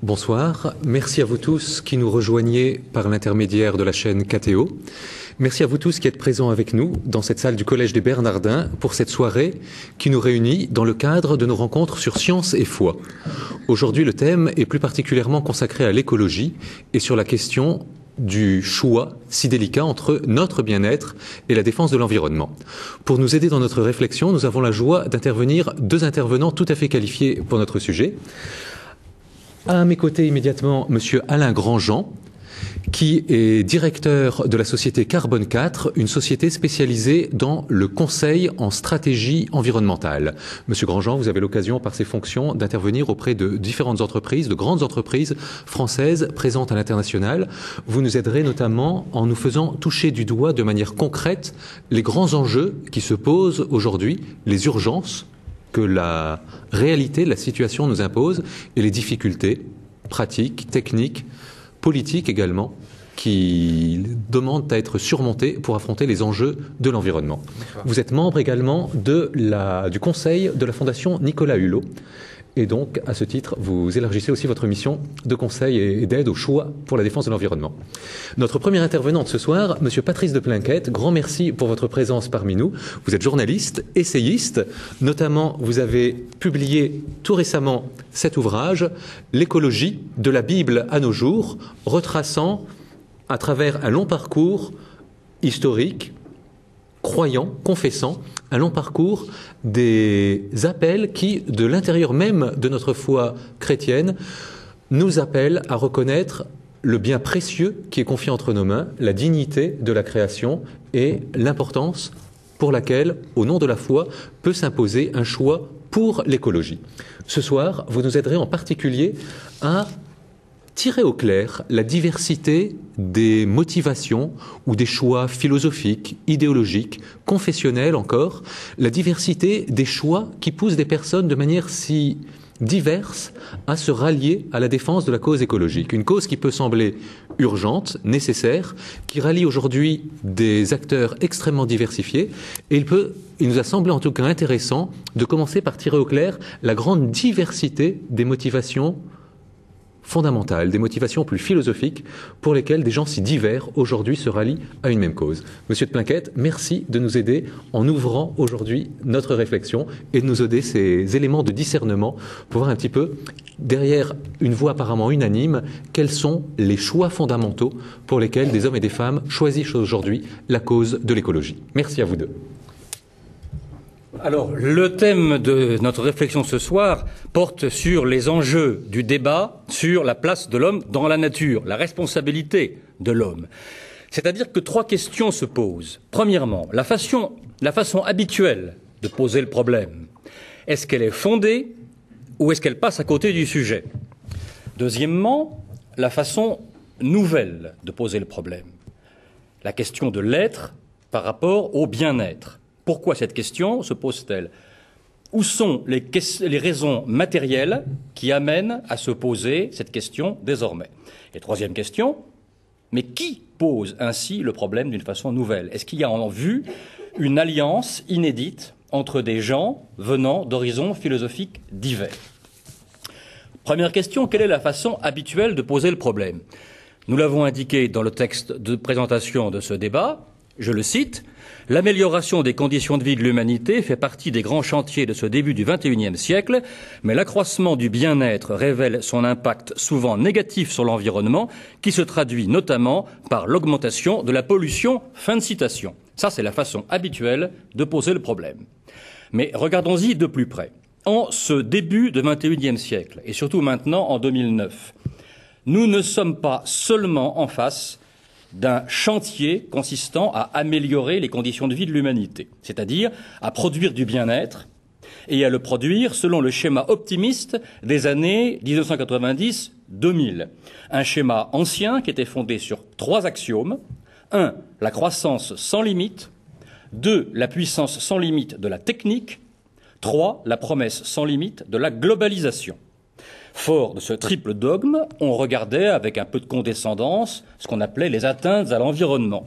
Bonsoir, merci à vous tous qui nous rejoignez par l'intermédiaire de la chaîne KTO. Merci à vous tous qui êtes présents avec nous dans cette salle du Collège des Bernardins pour cette soirée qui nous réunit dans le cadre de nos rencontres sur science et foi. Aujourd'hui, le thème est plus particulièrement consacré à l'écologie et sur la question du choix si délicat entre notre bien-être et la défense de l'environnement. Pour nous aider dans notre réflexion, nous avons la joie d'intervenir deux intervenants tout à fait qualifiés pour notre sujet. À mes côtés immédiatement, Monsieur Alain Grandjean, qui est directeur de la société Carbone 4, une société spécialisée dans le conseil en stratégie environnementale. Monsieur Grandjean, vous avez l'occasion, par ces fonctions, d'intervenir auprès de différentes entreprises, de grandes entreprises françaises présentes à l'international. Vous nous aiderez notamment en nous faisant toucher du doigt de manière concrète les grands enjeux qui se posent aujourd'hui, les urgences que la réalité, la situation nous impose et les difficultés pratiques, techniques, politiques également, qui demandent à être surmontées pour affronter les enjeux de l'environnement. Vous êtes membre également du conseil de la Fondation Nicolas Hulot. Et donc, à ce titre, vous élargissez aussi votre mission de conseil et d'aide au choix pour la défense de l'environnement. Notre premier intervenant de ce soir, Monsieur Patrice de Plinquette, grand merci pour votre présence parmi nous. Vous êtes journaliste, essayiste, notamment vous avez publié tout récemment cet ouvrage, L'écologie de la Bible à nos jours, retraçant à travers un long parcours historique, croyant, confessant, un long parcours des appels qui, de l'intérieur même de notre foi chrétienne, nous appellent à reconnaître le bien précieux qui est confié entre nos mains, la dignité de la création et l'importance pour laquelle, au nom de la foi, peut s'imposer un choix pour l'écologie. Ce soir, vous nous aiderez en particulier à tirer au clair la diversité des motivations ou des choix philosophiques, idéologiques, confessionnels encore, la diversité des choix qui poussent des personnes de manière si diverse à se rallier à la défense de la cause écologique. Une cause qui peut sembler urgente, nécessaire, qui rallie aujourd'hui des acteurs extrêmement diversifiés. Et il nous a semblé en tout cas intéressant de commencer par tirer au clair la grande diversité des motivations fondamentales, des motivations plus philosophiques pour lesquelles des gens si divers aujourd'hui se rallient à une même cause. Monsieur de Plinquette, merci de nous aider en ouvrant aujourd'hui notre réflexion et de nous aider ces éléments de discernement pour voir un petit peu, derrière une voix apparemment unanime, quels sont les choix fondamentaux pour lesquels des hommes et des femmes choisissent aujourd'hui la cause de l'écologie. Merci à vous deux. Alors, le thème de notre réflexion ce soir porte sur les enjeux du débat sur la place de l'homme dans la nature, la responsabilité de l'homme. C'est-à-dire que trois questions se posent. Premièrement, la façon habituelle de poser le problème. Est-ce qu'elle est fondée ou est-ce qu'elle passe à côté du sujet? Deuxièmement, la façon nouvelle de poser le problème. La question de l'être par rapport au bien-être. Pourquoi cette question se pose-t-elle? Où sont les raisons matérielles qui amènent à se poser cette question désormais? Et troisième question, mais qui pose ainsi le problème d'une façon nouvelle? Est-ce qu'il y a en vue une alliance inédite entre des gens venant d'horizons philosophiques divers? Première question, quelle est la façon habituelle de poser le problème? Nous l'avons indiqué dans le texte de présentation de ce débat, je le cite, « L'amélioration des conditions de vie de l'humanité fait partie des grands chantiers de ce début du XXIe siècle, mais l'accroissement du bien-être révèle son impact souvent négatif sur l'environnement, qui se traduit notamment par l'augmentation de la pollution. » Fin de citation. Ça, c'est la façon habituelle de poser le problème. Mais regardons-y de plus près. En ce début du XXIe siècle, et surtout maintenant en 2009, nous ne sommes pas seulement en face d'un chantier consistant à améliorer les conditions de vie de l'humanité, c'est-à-dire à produire du bien-être et à le produire selon le schéma optimiste des années 1990-2000. Un schéma ancien qui était fondé sur trois axiomes. 1. La croissance sans limite. 2. La puissance sans limite de la technique. 3. La promesse sans limite de la globalisation. Fort de ce triple dogme, on regardait avec un peu de condescendance ce qu'on appelait les atteintes à l'environnement,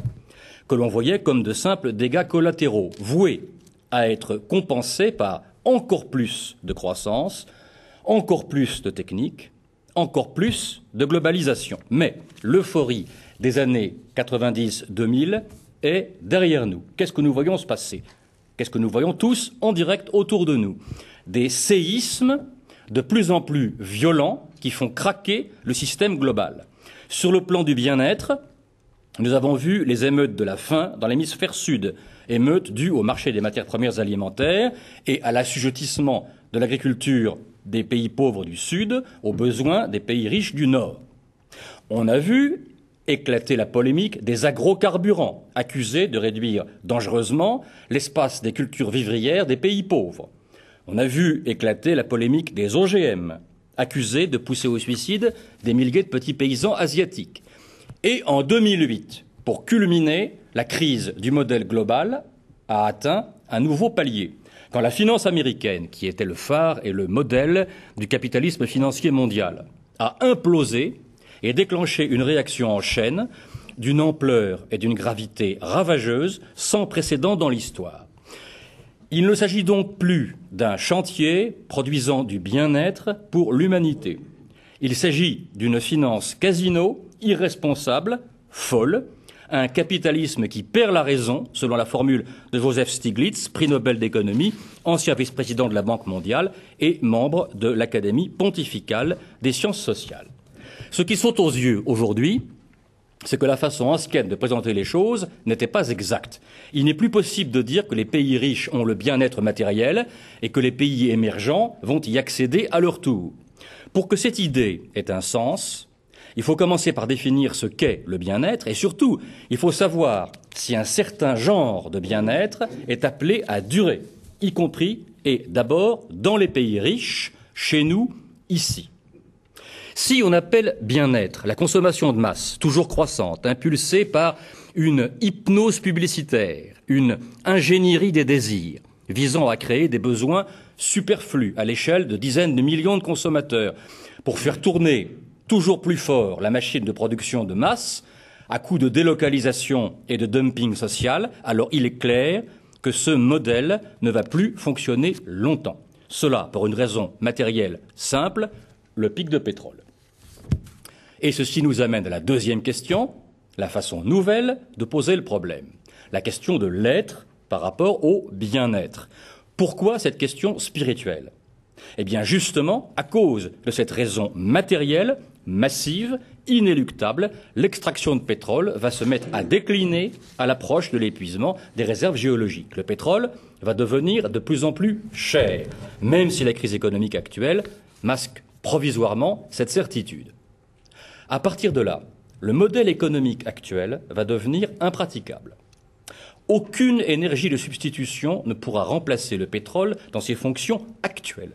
que l'on voyait comme de simples dégâts collatéraux, voués à être compensés par encore plus de croissance, encore plus de technique, encore plus de globalisation. Mais l'euphorie des années 90-2000 est derrière nous. Qu'est-ce que nous voyons se passer? Qu'est-ce que nous voyons tous en direct autour de nous? Des séismes de plus en plus violents qui font craquer le système global. Sur le plan du bien-être, nous avons vu les émeutes de la faim dans l'hémisphère sud, émeutes dues au marché des matières premières alimentaires et à l'assujettissement de l'agriculture des pays pauvres du sud aux besoins des pays riches du nord. On a vu éclater la polémique des agrocarburants, accusés de réduire dangereusement l'espace des cultures vivrières des pays pauvres. On a vu éclater la polémique des OGM, accusés de pousser au suicide des milliers de petits paysans asiatiques. Et en 2008, pour culminer, la crise du modèle global a atteint un nouveau palier, quand la finance américaine, qui était le phare et le modèle du capitalisme financier mondial, a implosé et déclenché une réaction en chaîne d'une ampleur et d'une gravité ravageuses sans précédent dans l'histoire. Il ne s'agit donc plus d'un chantier produisant du bien-être pour l'humanité. Il s'agit d'une finance casino, irresponsable, folle, un capitalisme qui perd la raison, selon la formule de Joseph Stiglitz, prix Nobel d'économie, ancien vice-président de la Banque mondiale et membre de l'Académie pontificale des sciences sociales. Ce qui saute aux yeux aujourd'hui, c'est que la façon ancienne de présenter les choses n'était pas exacte. Il n'est plus possible de dire que les pays riches ont le bien-être matériel et que les pays émergents vont y accéder à leur tour. Pour que cette idée ait un sens, il faut commencer par définir ce qu'est le bien-être et surtout, il faut savoir si un certain genre de bien-être est appelé à durer, y compris et d'abord dans les pays riches, chez nous, ici. Si on appelle bien-être la consommation de masse, toujours croissante, impulsée par une hypnose publicitaire, une ingénierie des désirs, visant à créer des besoins superflus à l'échelle de dizaines de millions de consommateurs, pour faire tourner toujours plus fort la machine de production de masse, à coup de délocalisation et de dumping social, alors il est clair que ce modèle ne va plus fonctionner longtemps. Cela pour une raison matérielle simple, le pic de pétrole. Et ceci nous amène à la deuxième question, la façon nouvelle de poser le problème. La question de l'être par rapport au bien-être. Pourquoi cette question spirituelle? Eh bien, justement, à cause de cette raison matérielle, massive, inéluctable, l'extraction de pétrole va se mettre à décliner à l'approche de l'épuisement des réserves géologiques. Le pétrole va devenir de plus en plus cher, même si la crise économique actuelle masque provisoirement cette certitude. À partir de là, le modèle économique actuel va devenir impraticable. Aucune énergie de substitution ne pourra remplacer le pétrole dans ses fonctions actuelles.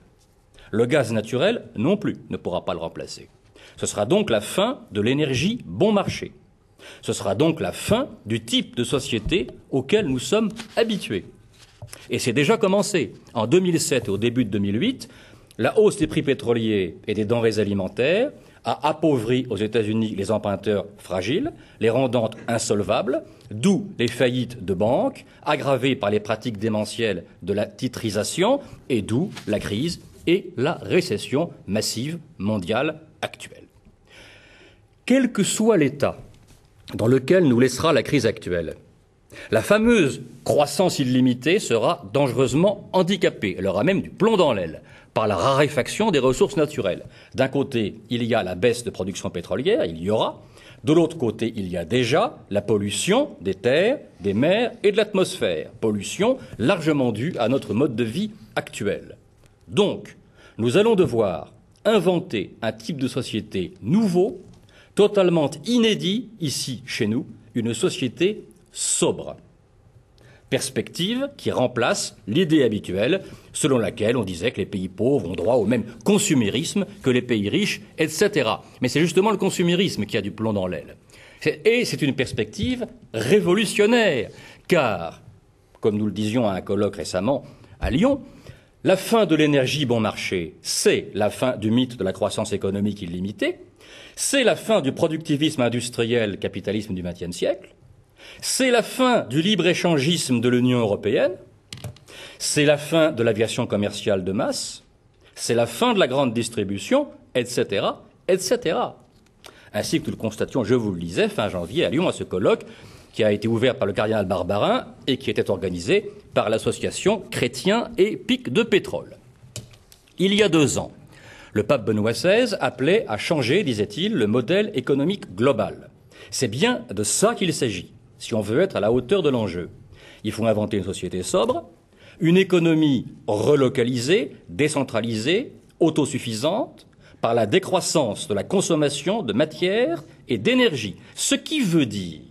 Le gaz naturel, non plus, ne pourra pas le remplacer. Ce sera donc la fin de l'énergie bon marché. Ce sera donc la fin du type de société auquel nous sommes habitués. Et c'est déjà commencé. En 2007 et au début de 2008, la hausse des prix pétroliers et des denrées alimentaires a appauvri aux États-Unis les emprunteurs fragiles, les rendant insolvables, d'où les faillites de banques, aggravées par les pratiques démentielles de la titrisation, et d'où la crise et la récession massive mondiale actuelle. Quel que soit l'état dans lequel nous laissera la crise actuelle, la fameuse croissance illimitée sera dangereusement handicapée. Elle aura même du plomb dans l'aile par la raréfaction des ressources naturelles. D'un côté, il y a la baisse de production pétrolière, il y aura. De l'autre côté, il y a déjà la pollution des terres, des mers et de l'atmosphère. Pollution largement due à notre mode de vie actuel. Donc, nous allons devoir inventer un type de société nouveau, totalement inédit ici, chez nous, une société sobre. Perspective qui remplace l'idée habituelle selon laquelle on disait que les pays pauvres ont droit au même consumérisme que les pays riches, etc. Mais c'est justement le consumérisme qui a du plomb dans l'aile. Et c'est une perspective révolutionnaire, car, comme nous le disions à un colloque récemment à Lyon, La fin de l'énergie bon marché, c'est la fin du mythe de la croissance économique illimitée, c'est la fin du productivisme industriel capitalisme du XXe siècle, c'est la fin du libre-échangisme de l'Union européenne, c'est la fin de l'aviation commerciale de masse, c'est la fin de la grande distribution, etc., etc. Ainsi que nous le constations, je vous le disais, fin janvier à Lyon, à ce colloque qui a été ouvert par le cardinal Barbarin et qui était organisé par l'association Chrétiens et Pic de pétrole. Il y a 2 ans, le pape Benoît XVI appelait à changer, disait-il, le modèle économique global. C'est bien de ça qu'il s'agit, si on veut être à la hauteur de l'enjeu. Il faut inventer une société sobre, une économie relocalisée, décentralisée, autosuffisante, par la décroissance de la consommation de matière et d'énergie. Ce qui veut dire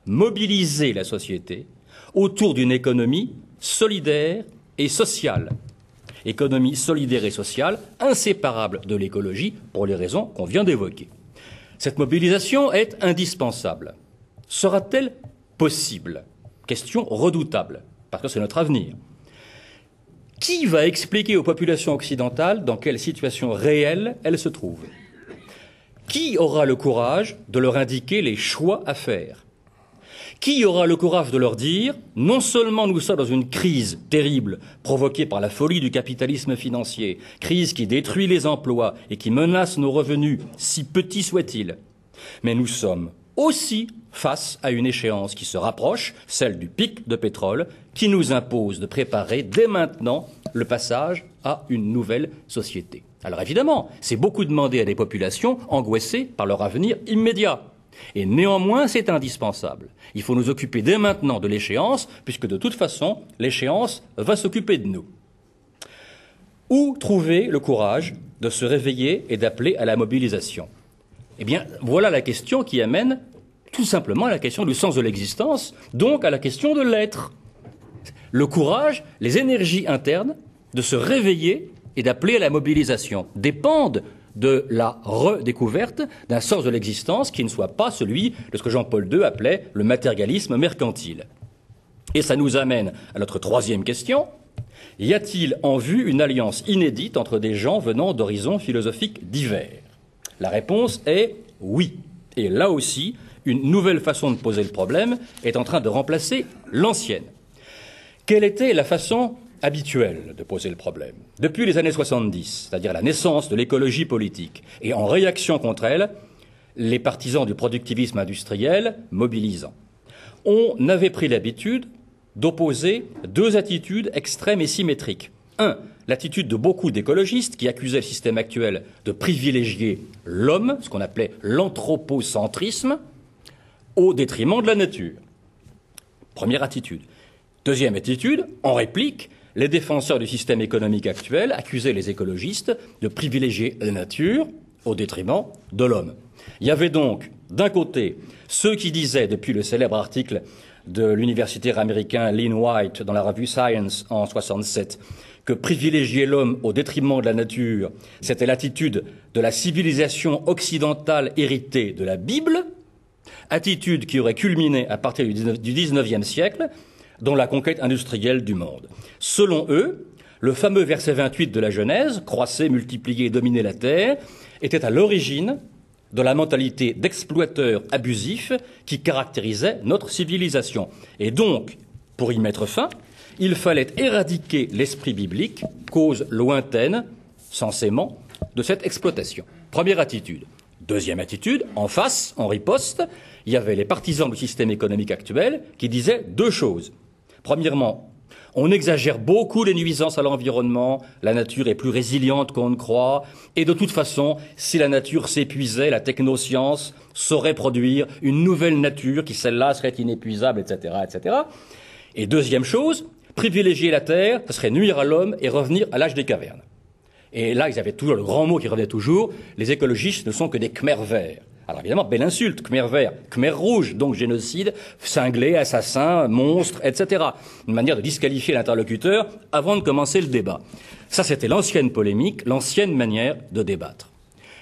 mobiliser la société autour d'une économie solidaire et sociale. Économie solidaire et sociale, inséparable de l'écologie pour les raisons qu'on vient d'évoquer. Cette mobilisation est indispensable. Sera-t-elle possible? Question redoutable, parce que c'est notre avenir. Qui va expliquer aux populations occidentales dans quelle situation réelle elles se trouvent? Qui aura le courage de leur indiquer les choix à faire? Qui aura le courage de leur dire, non seulement nous sommes dans une crise terrible provoquée par la folie du capitalisme financier, crise qui détruit les emplois et qui menace nos revenus, si petits soient-ils, mais nous sommes aussi face à une échéance qui se rapproche, celle du pic de pétrole, qui nous impose de préparer dès maintenant le passage à une nouvelle société. Alors évidemment, c'est beaucoup demander à des populations angoissées par leur avenir immédiat. Et néanmoins, c'est indispensable. Il faut nous occuper dès maintenant de l'échéance, puisque de toute façon, l'échéance va s'occuper de nous. Où trouver le courage de se réveiller et d'appeler à la mobilisation? Eh bien, voilà la question qui amène tout simplement à la question du sens de l'existence, donc à la question de l'être. Le courage, les énergies internes de se réveiller et d'appeler à la mobilisation dépendent de la redécouverte d'un sens de l'existence qui ne soit pas celui de ce que Jean-Paul II appelait le matérialisme mercantile. Et ça nous amène à notre 3e question. Y a-t-il en vue une alliance inédite entre des gens venant d'horizons philosophiques divers? La réponse est oui. Et là aussi, une nouvelle façon de poser le problème est en train de remplacer l'ancienne. Quelle était la façon habituelle de poser le problème? Depuis les années 70, c'est-à-dire la naissance de l'écologie politique, et en réaction contre elle, les partisans du productivisme industriel mobilisant. On avait pris l'habitude d'opposer 2 attitudes extrêmes et symétriques. 1. L'attitude de beaucoup d'écologistes qui accusaient le système actuel de privilégier l'homme, ce qu'on appelait l'anthropocentrisme, au détriment de la nature. Première attitude. 2e attitude, en réplique, les défenseurs du système économique actuel accusaient les écologistes de privilégier la nature au détriment de l'homme. Il y avait donc, d'un côté, ceux qui disaient, depuis le célèbre article de l'universitaire américain Lynn White dans la revue Science en 1967, que privilégier l'homme au détriment de la nature, c'était l'attitude de la civilisation occidentale héritée de la Bible, attitude qui aurait culminé à partir du XIXe siècle dans la conquête industrielle du monde. Selon eux, le fameux verset 28 de la Genèse, « Croissez, multipliez et dominez la terre », était à l'origine de la mentalité d'exploiteur abusif qui caractérisait notre civilisation. Et donc, pour y mettre fin, il fallait éradiquer l'esprit biblique, cause lointaine, censément, de cette exploitation. Première attitude. 2e attitude, en face, en riposte, il y avait les partisans du système économique actuel qui disaient 2 choses. Premièrement, on exagère beaucoup les nuisances à l'environnement, la nature est plus résiliente qu'on ne croit, et de toute façon, si la nature s'épuisait, la technoscience saurait produire une nouvelle nature qui, celle-là, serait inépuisable, etc., etc. Et 2e chose, privilégier la terre, ce serait nuire à l'homme et revenir à l'âge des cavernes. Et là, ils avaient toujours le grand mot qui revenait toujours, les écologistes ne sont que des Khmers verts. Alors évidemment, belle insulte, Khmer vert, Khmer rouge, donc génocide, cinglé, assassin, monstre, etc. Une manière de disqualifier l'interlocuteur avant de commencer le débat. Ça, c'était l'ancienne polémique, l'ancienne manière de débattre.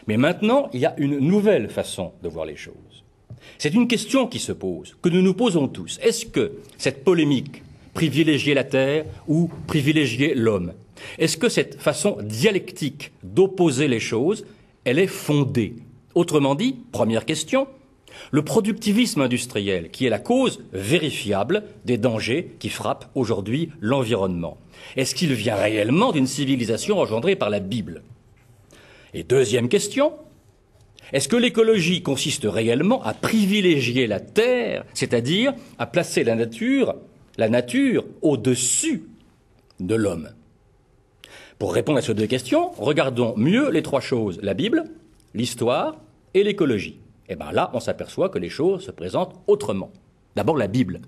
Mais maintenant, il y a une nouvelle façon de voir les choses. C'est une question qui se pose, que nous nous posons tous. Est-ce que cette polémique, privilégier la terre ou privilégier l'homme, Est-ce que cette façon dialectique d'opposer les choses, elle est fondée? Autrement dit, première question, le productivisme industriel, qui est la cause vérifiable des dangers qui frappent aujourd'hui l'environnement, est-ce qu'il vient réellement d'une civilisation engendrée par la Bible? Et deuxième question, est-ce que l'écologie consiste réellement à privilégier la terre, c'est-à-dire à placer la nature au-dessus de l'homme? Pour répondre à ces deux questions, regardons mieux les trois choses, la Bible, l'histoire et l'écologie. Et bien là, on s'aperçoit que les choses se présentent autrement. D'abord, la Bible.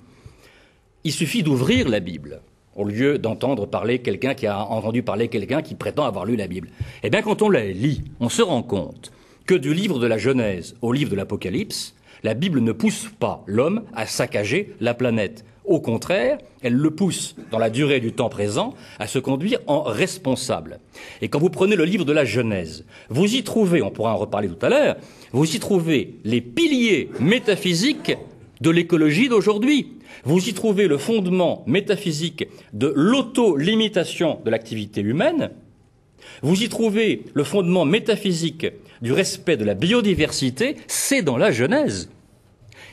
Il suffit d'ouvrir la Bible, au lieu d'entendre parler quelqu'un qui a entendu parler quelqu'un qui prétend avoir lu la Bible. Eh bien, quand on la lit, on se rend compte que du livre de la Genèse au livre de l'Apocalypse, la Bible ne pousse pas l'homme à saccager la planète. Au contraire, elle le pousse, dans la durée du temps présent, à se conduire en responsable. Et quand vous prenez le livre de la Genèse, vous y trouvez, on pourra en reparler tout à l'heure, vous y trouvez les piliers métaphysiques de l'écologie d'aujourd'hui. Vous y trouvez le fondement métaphysique de l'auto-limitation de l'activité humaine. Vous y trouvez le fondement métaphysique du respect de la biodiversité. C'est dans la Genèse.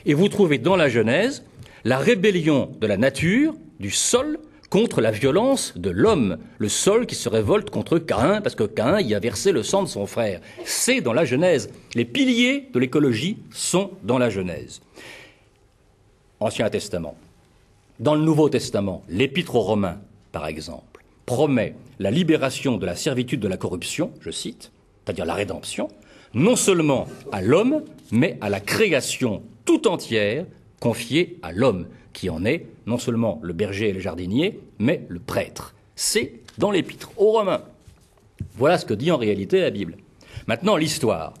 Et vous trouvez dans la Genèse la rébellion de la nature, du sol, contre la violence de l'homme. Le sol qui se révolte contre Caïn, parce que Caïn y a versé le sang de son frère. C'est dans la Genèse. Les piliers de l'écologie sont dans la Genèse. Ancien Testament. Dans le Nouveau Testament, l'Épître aux Romains, par exemple, promet la libération de la servitude de la corruption, je cite, c'est-à-dire la rédemption, non seulement à l'homme, mais à la création tout entière confiée à l'homme, qui en est non seulement le berger et le jardinier, mais le prêtre. C'est dans l'Épître aux Romains. Voilà ce que dit en réalité la Bible. Maintenant, l'histoire.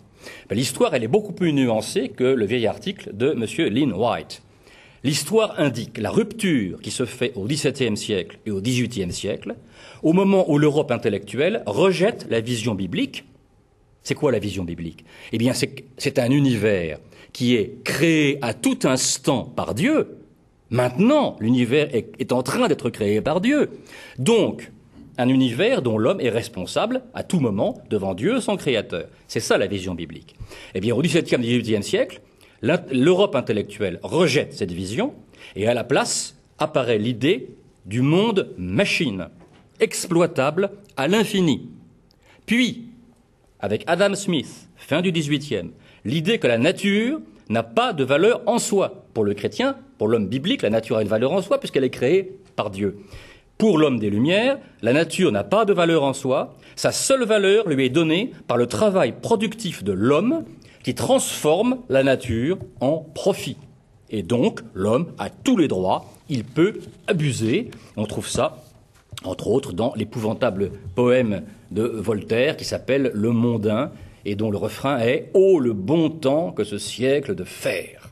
L'histoire, elle est beaucoup plus nuancée que le vieil article de M. Lynn White. L'histoire indique la rupture qui se fait au XVIIe siècle et au XVIIIe siècle, au moment où l'Europe intellectuelle rejette la vision biblique. C'est quoi la vision biblique? Eh bien, c'est un univers qui est créé à tout instant par Dieu. Maintenant, l'univers est en train d'être créé par Dieu. Donc, un univers dont l'homme est responsable à tout moment devant Dieu, son créateur. C'est ça la vision biblique. Eh bien, au XVIIe et XVIIIe siècle, l'Europe intellectuelle rejette cette vision et à la place apparaît l'idée du monde machine, exploitable à l'infini. Puis, avec Adam Smith, fin du XVIIIe, l'idée que la nature n'a pas de valeur en soi. Pour le chrétien, pour l'homme biblique, la nature a une valeur en soi puisqu'elle est créée par Dieu. Pour l'homme des Lumières, la nature n'a pas de valeur en soi. Sa seule valeur lui est donnée par le travail productif de l'homme qui transforme la nature en profit. Et donc, l'homme a tous les droits, il peut abuser. On trouve ça, entre autres, dans l'épouvantable poème de Voltaire qui s'appelle « Le Mondain » et dont le refrain est « Oh, le bon temps que ce siècle de fer !»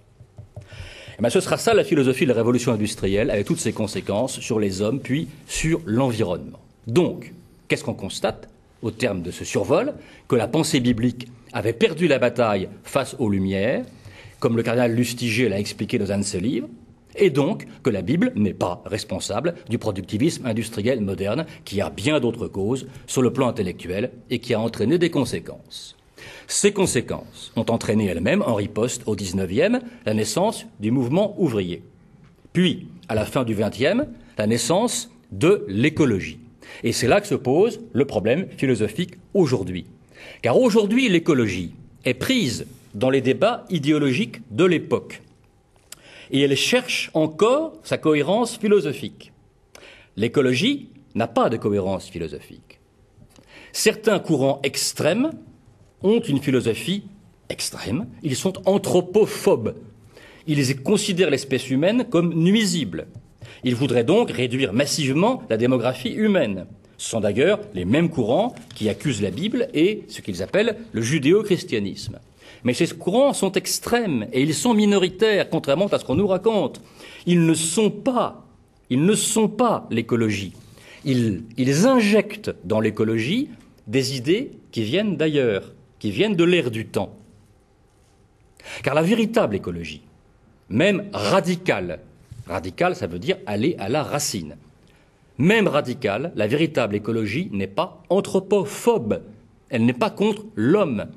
Eh bien, ce sera ça la philosophie de la révolution industrielle, avec toutes ses conséquences sur les hommes, puis sur l'environnement. Donc, qu'est-ce qu'on constate au terme de ce survol? Que la pensée biblique avait perdu la bataille face aux Lumières, comme le cardinal Lustiger l'a expliqué dans un de ses livres, et donc que la Bible n'est pas responsable du productivisme industriel moderne qui a bien d'autres causes sur le plan intellectuel et qui a entraîné des conséquences. Ces conséquences ont entraîné elles-mêmes, en riposte au XIXe, la naissance du mouvement ouvrier. Puis, à la fin du XXe, la naissance de l'écologie. Et c'est là que se pose le problème philosophique aujourd'hui. Car aujourd'hui, l'écologie est prise dans les débats idéologiques de l'époque. Et elle cherche encore sa cohérence philosophique. L'écologie n'a pas de cohérence philosophique. Certains courants extrêmes ont une philosophie extrême. Ils sont anthropophobes. Ils considèrent l'espèce humaine comme nuisible. Ils voudraient donc réduire massivement la démographie humaine. Ce sont d'ailleurs les mêmes courants qui accusent la Bible et ce qu'ils appellent le judéo-christianisme. Mais ces courants sont extrêmes et ils sont minoritaires, contrairement à ce qu'on nous raconte. Ils ne sont pas l'écologie. Ils injectent dans l'écologie des idées qui viennent d'ailleurs, qui viennent de l'ère du temps. Car la véritable écologie, même radicale, ça veut dire aller à la racine. même radicale, la véritable écologie n'est pas anthropophobe. Elle n'est pas contre l'homme.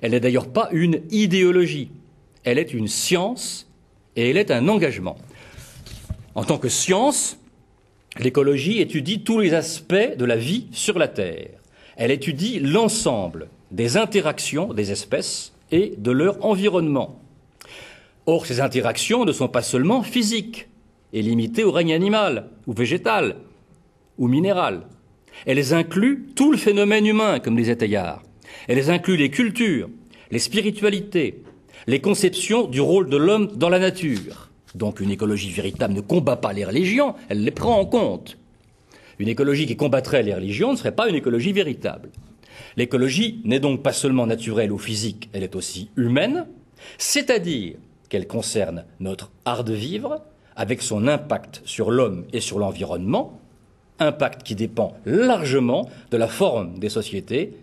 Elle n'est d'ailleurs pas une idéologie. Elle est une science et elle est un engagement. En tant que science, l'écologie étudie tous les aspects de la vie sur la Terre. Elle étudie l'ensemble des interactions des espèces et de leur environnement. Or, ces interactions ne sont pas seulement physiques et limitées au règne animal ou végétal ou minéral. Elles incluent tout le phénomène humain, comme disait Teilhard. Elles incluent les cultures, les spiritualités, les conceptions du rôle de l'homme dans la nature. Donc une écologie véritable ne combat pas les religions, elle les prend en compte. Une écologie qui combattrait les religions ne serait pas une écologie véritable. L'écologie n'est donc pas seulement naturelle ou physique, elle est aussi humaine, c'est-à-dire qu'elle concerne notre art de vivre, avec son impact sur l'homme et sur l'environnement, impact qui dépend largement de la forme des sociétés,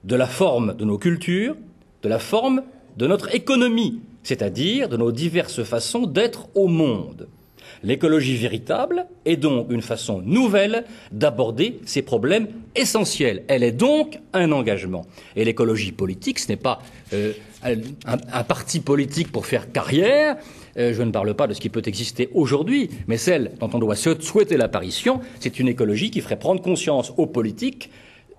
de la forme de nos cultures, de la forme de notre économie, c'est-à-dire de nos diverses façons d'être au monde. L'écologie véritable est donc une façon nouvelle d'aborder ces problèmes essentiels. Elle est donc un engagement. Et l'écologie politique, ce n'est pas un parti politique pour faire carrière. Je ne parle pas de ce qui peut exister aujourd'hui, mais celle dont on doit souhaiter l'apparition, c'est une écologie qui ferait prendre conscience aux politiques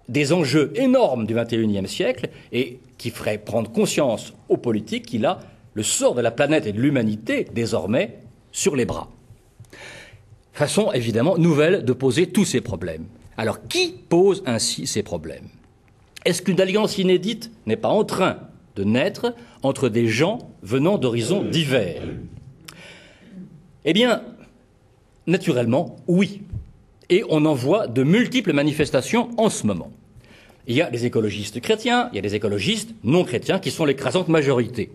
des enjeux énormes du XXIe siècle et qui ferait prendre conscience aux politiques qu'il a le sort de la planète et de l'humanité désormais sur les bras. Façon évidemment nouvelle de poser tous ces problèmes. Alors qui pose ainsi ces problèmes? Est-ce qu'une alliance inédite n'est pas en train de naître entre des gens venant d'horizons divers? Eh bien, naturellement, oui. Et on en voit de multiples manifestations en ce moment. Il y a des écologistes chrétiens, il y a des écologistes non chrétiens qui sont l'écrasante majorité.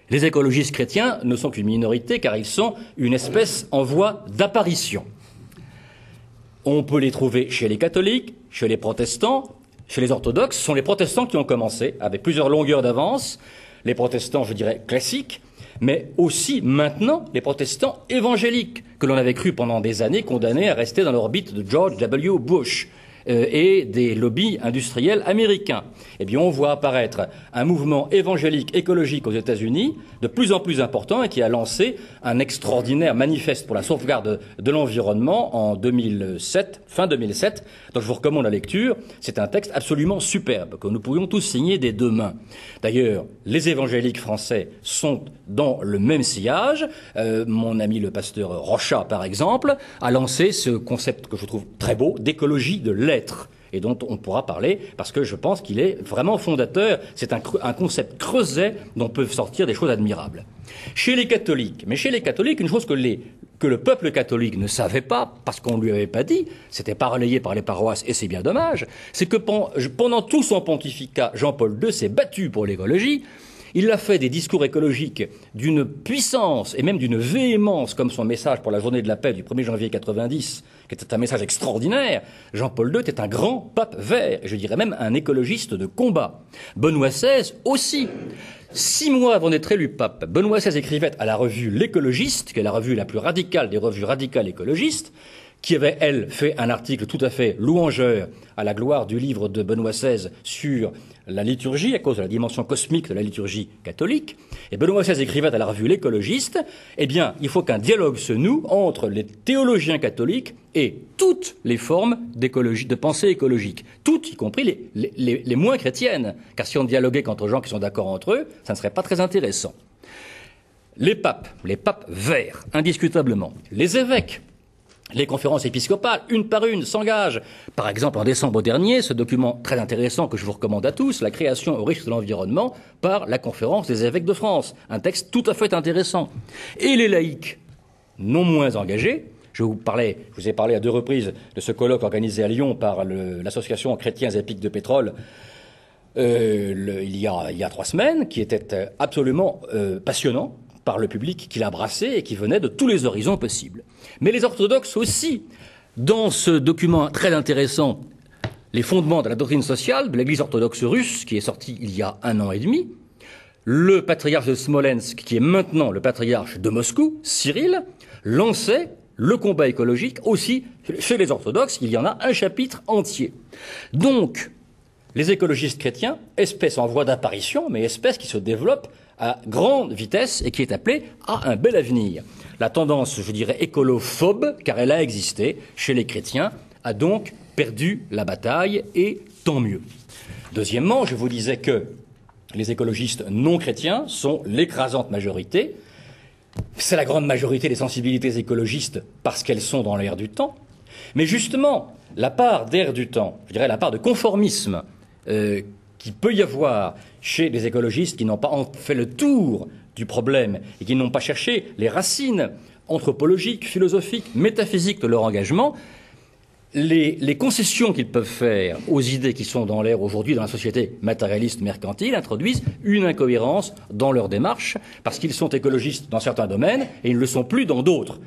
Les écologistes chrétiens ne sont qu'une minorité car ils sont une espèce en voie d'apparition. On peut les trouver chez les catholiques, chez les protestants, chez les orthodoxes. Ce sont les protestants qui ont commencé avec plusieurs longueurs d'avance, les protestants, je dirais, classiques, mais aussi maintenant les protestants évangéliques que l'on avait cru pendant des années condamnés à rester dans l'orbite de George W. Bush et des lobbies industriels américains. Eh bien, on voit apparaître un mouvement évangélique écologique aux États-Unis de plus en plus important et qui a lancé un extraordinaire manifeste pour la sauvegarde de l'environnement en 2007, fin 2007, dont je vous recommande la lecture. C'est un texte absolument superbe que nous pourrions tous signer des deux mains. D'ailleurs, les évangéliques français sont dans le même sillage. Mon ami le pasteur Rochat, par exemple, a lancé ce concept que je trouve très beau d'écologie de l'être et dont on pourra parler parce que je pense qu'il est vraiment fondateur. C'est un concept creuset dont peuvent sortir des choses admirables. Chez les catholiques, mais chez les catholiques, une chose que le peuple catholique ne savait pas, parce qu'on ne lui avait pas dit, c'était pas relayé par les paroisses, et c'est bien dommage, c'est que pendant tout son pontificat, Jean-Paul II s'est battu pour l'écologie. Il a fait des discours écologiques d'une puissance et même d'une véhémence, comme son message pour la journée de la paix du 1er janvier 90, qui était un message extraordinaire. Jean-Paul II était un grand pape vert, et je dirais même un écologiste de combat. Benoît XVI aussi. 6 mois avant d'être élu pape, Benoît XVI écrivait à la revue L'Écologiste, qui est la revue la plus radicale des revues radicales écologistes, qui avait, elle, fait un article tout à fait louangeur à la gloire du livre de Benoît XVI sur la liturgie, à cause de la dimension cosmique de la liturgie catholique. Et Benoît XVI écrivait à la revue L'Écologiste, eh bien, il faut qu'un dialogue se noue entre les théologiens catholiques et toutes les formes d'écologie, de pensée écologique. Toutes, y compris les moins chrétiennes. Car si on dialoguait qu'entre gens qui sont d'accord entre eux, ça ne serait pas très intéressant. Les papes verts, indiscutablement. Les évêques. Les conférences épiscopales, une par une, s'engagent. Par exemple, en décembre dernier, ce document très intéressant que je vous recommande à tous, la création au risque de l'environnement par la conférence des évêques de France. Un texte tout à fait intéressant. Et les laïcs, non moins engagés. Je vous ai parlé à 2 reprises de ce colloque organisé à Lyon par l'association Chrétiens et Pics de Pétrole il y a 3 semaines, qui était absolument passionnant par le public qui l'a brassé et qui venait de tous les horizons possibles. Mais les orthodoxes aussi, dans ce document très intéressant, les fondements de la doctrine sociale de l'Église orthodoxe russe, qui est sorti il y a 1 an et demi, le patriarche de Smolensk, qui est maintenant le patriarche de Moscou, Cyril, lançait le combat écologique aussi, chez les orthodoxes, il y en a un chapitre entier. Donc, les écologistes chrétiens, espèce en voie d'apparition, mais espèce qui se développe à grande vitesse et qui est appelée à un bel avenir. La tendance, je dirais, écolophobe, car elle a existé chez les chrétiens, a donc perdu la bataille, et tant mieux. Deuxièmement, je vous disais que les écologistes non chrétiens sont l'écrasante majorité. C'est la grande majorité des sensibilités écologistes parce qu'elles sont dans l'air du temps. Mais justement, la part d'air du temps, je dirais la part de conformisme qu'il peut y avoir chez les écologistes qui n'ont pas fait le tour du problème et qui n'ont pas cherché les racines anthropologiques, philosophiques, métaphysiques de leur engagement, les concessions qu'ils peuvent faire aux idées qui sont dans l'air aujourd'hui dans la société matérialiste mercantile introduisent une incohérence dans leur démarche parce qu'ils sont écologistes dans certains domaines et ils ne le sont plus dans d'autres.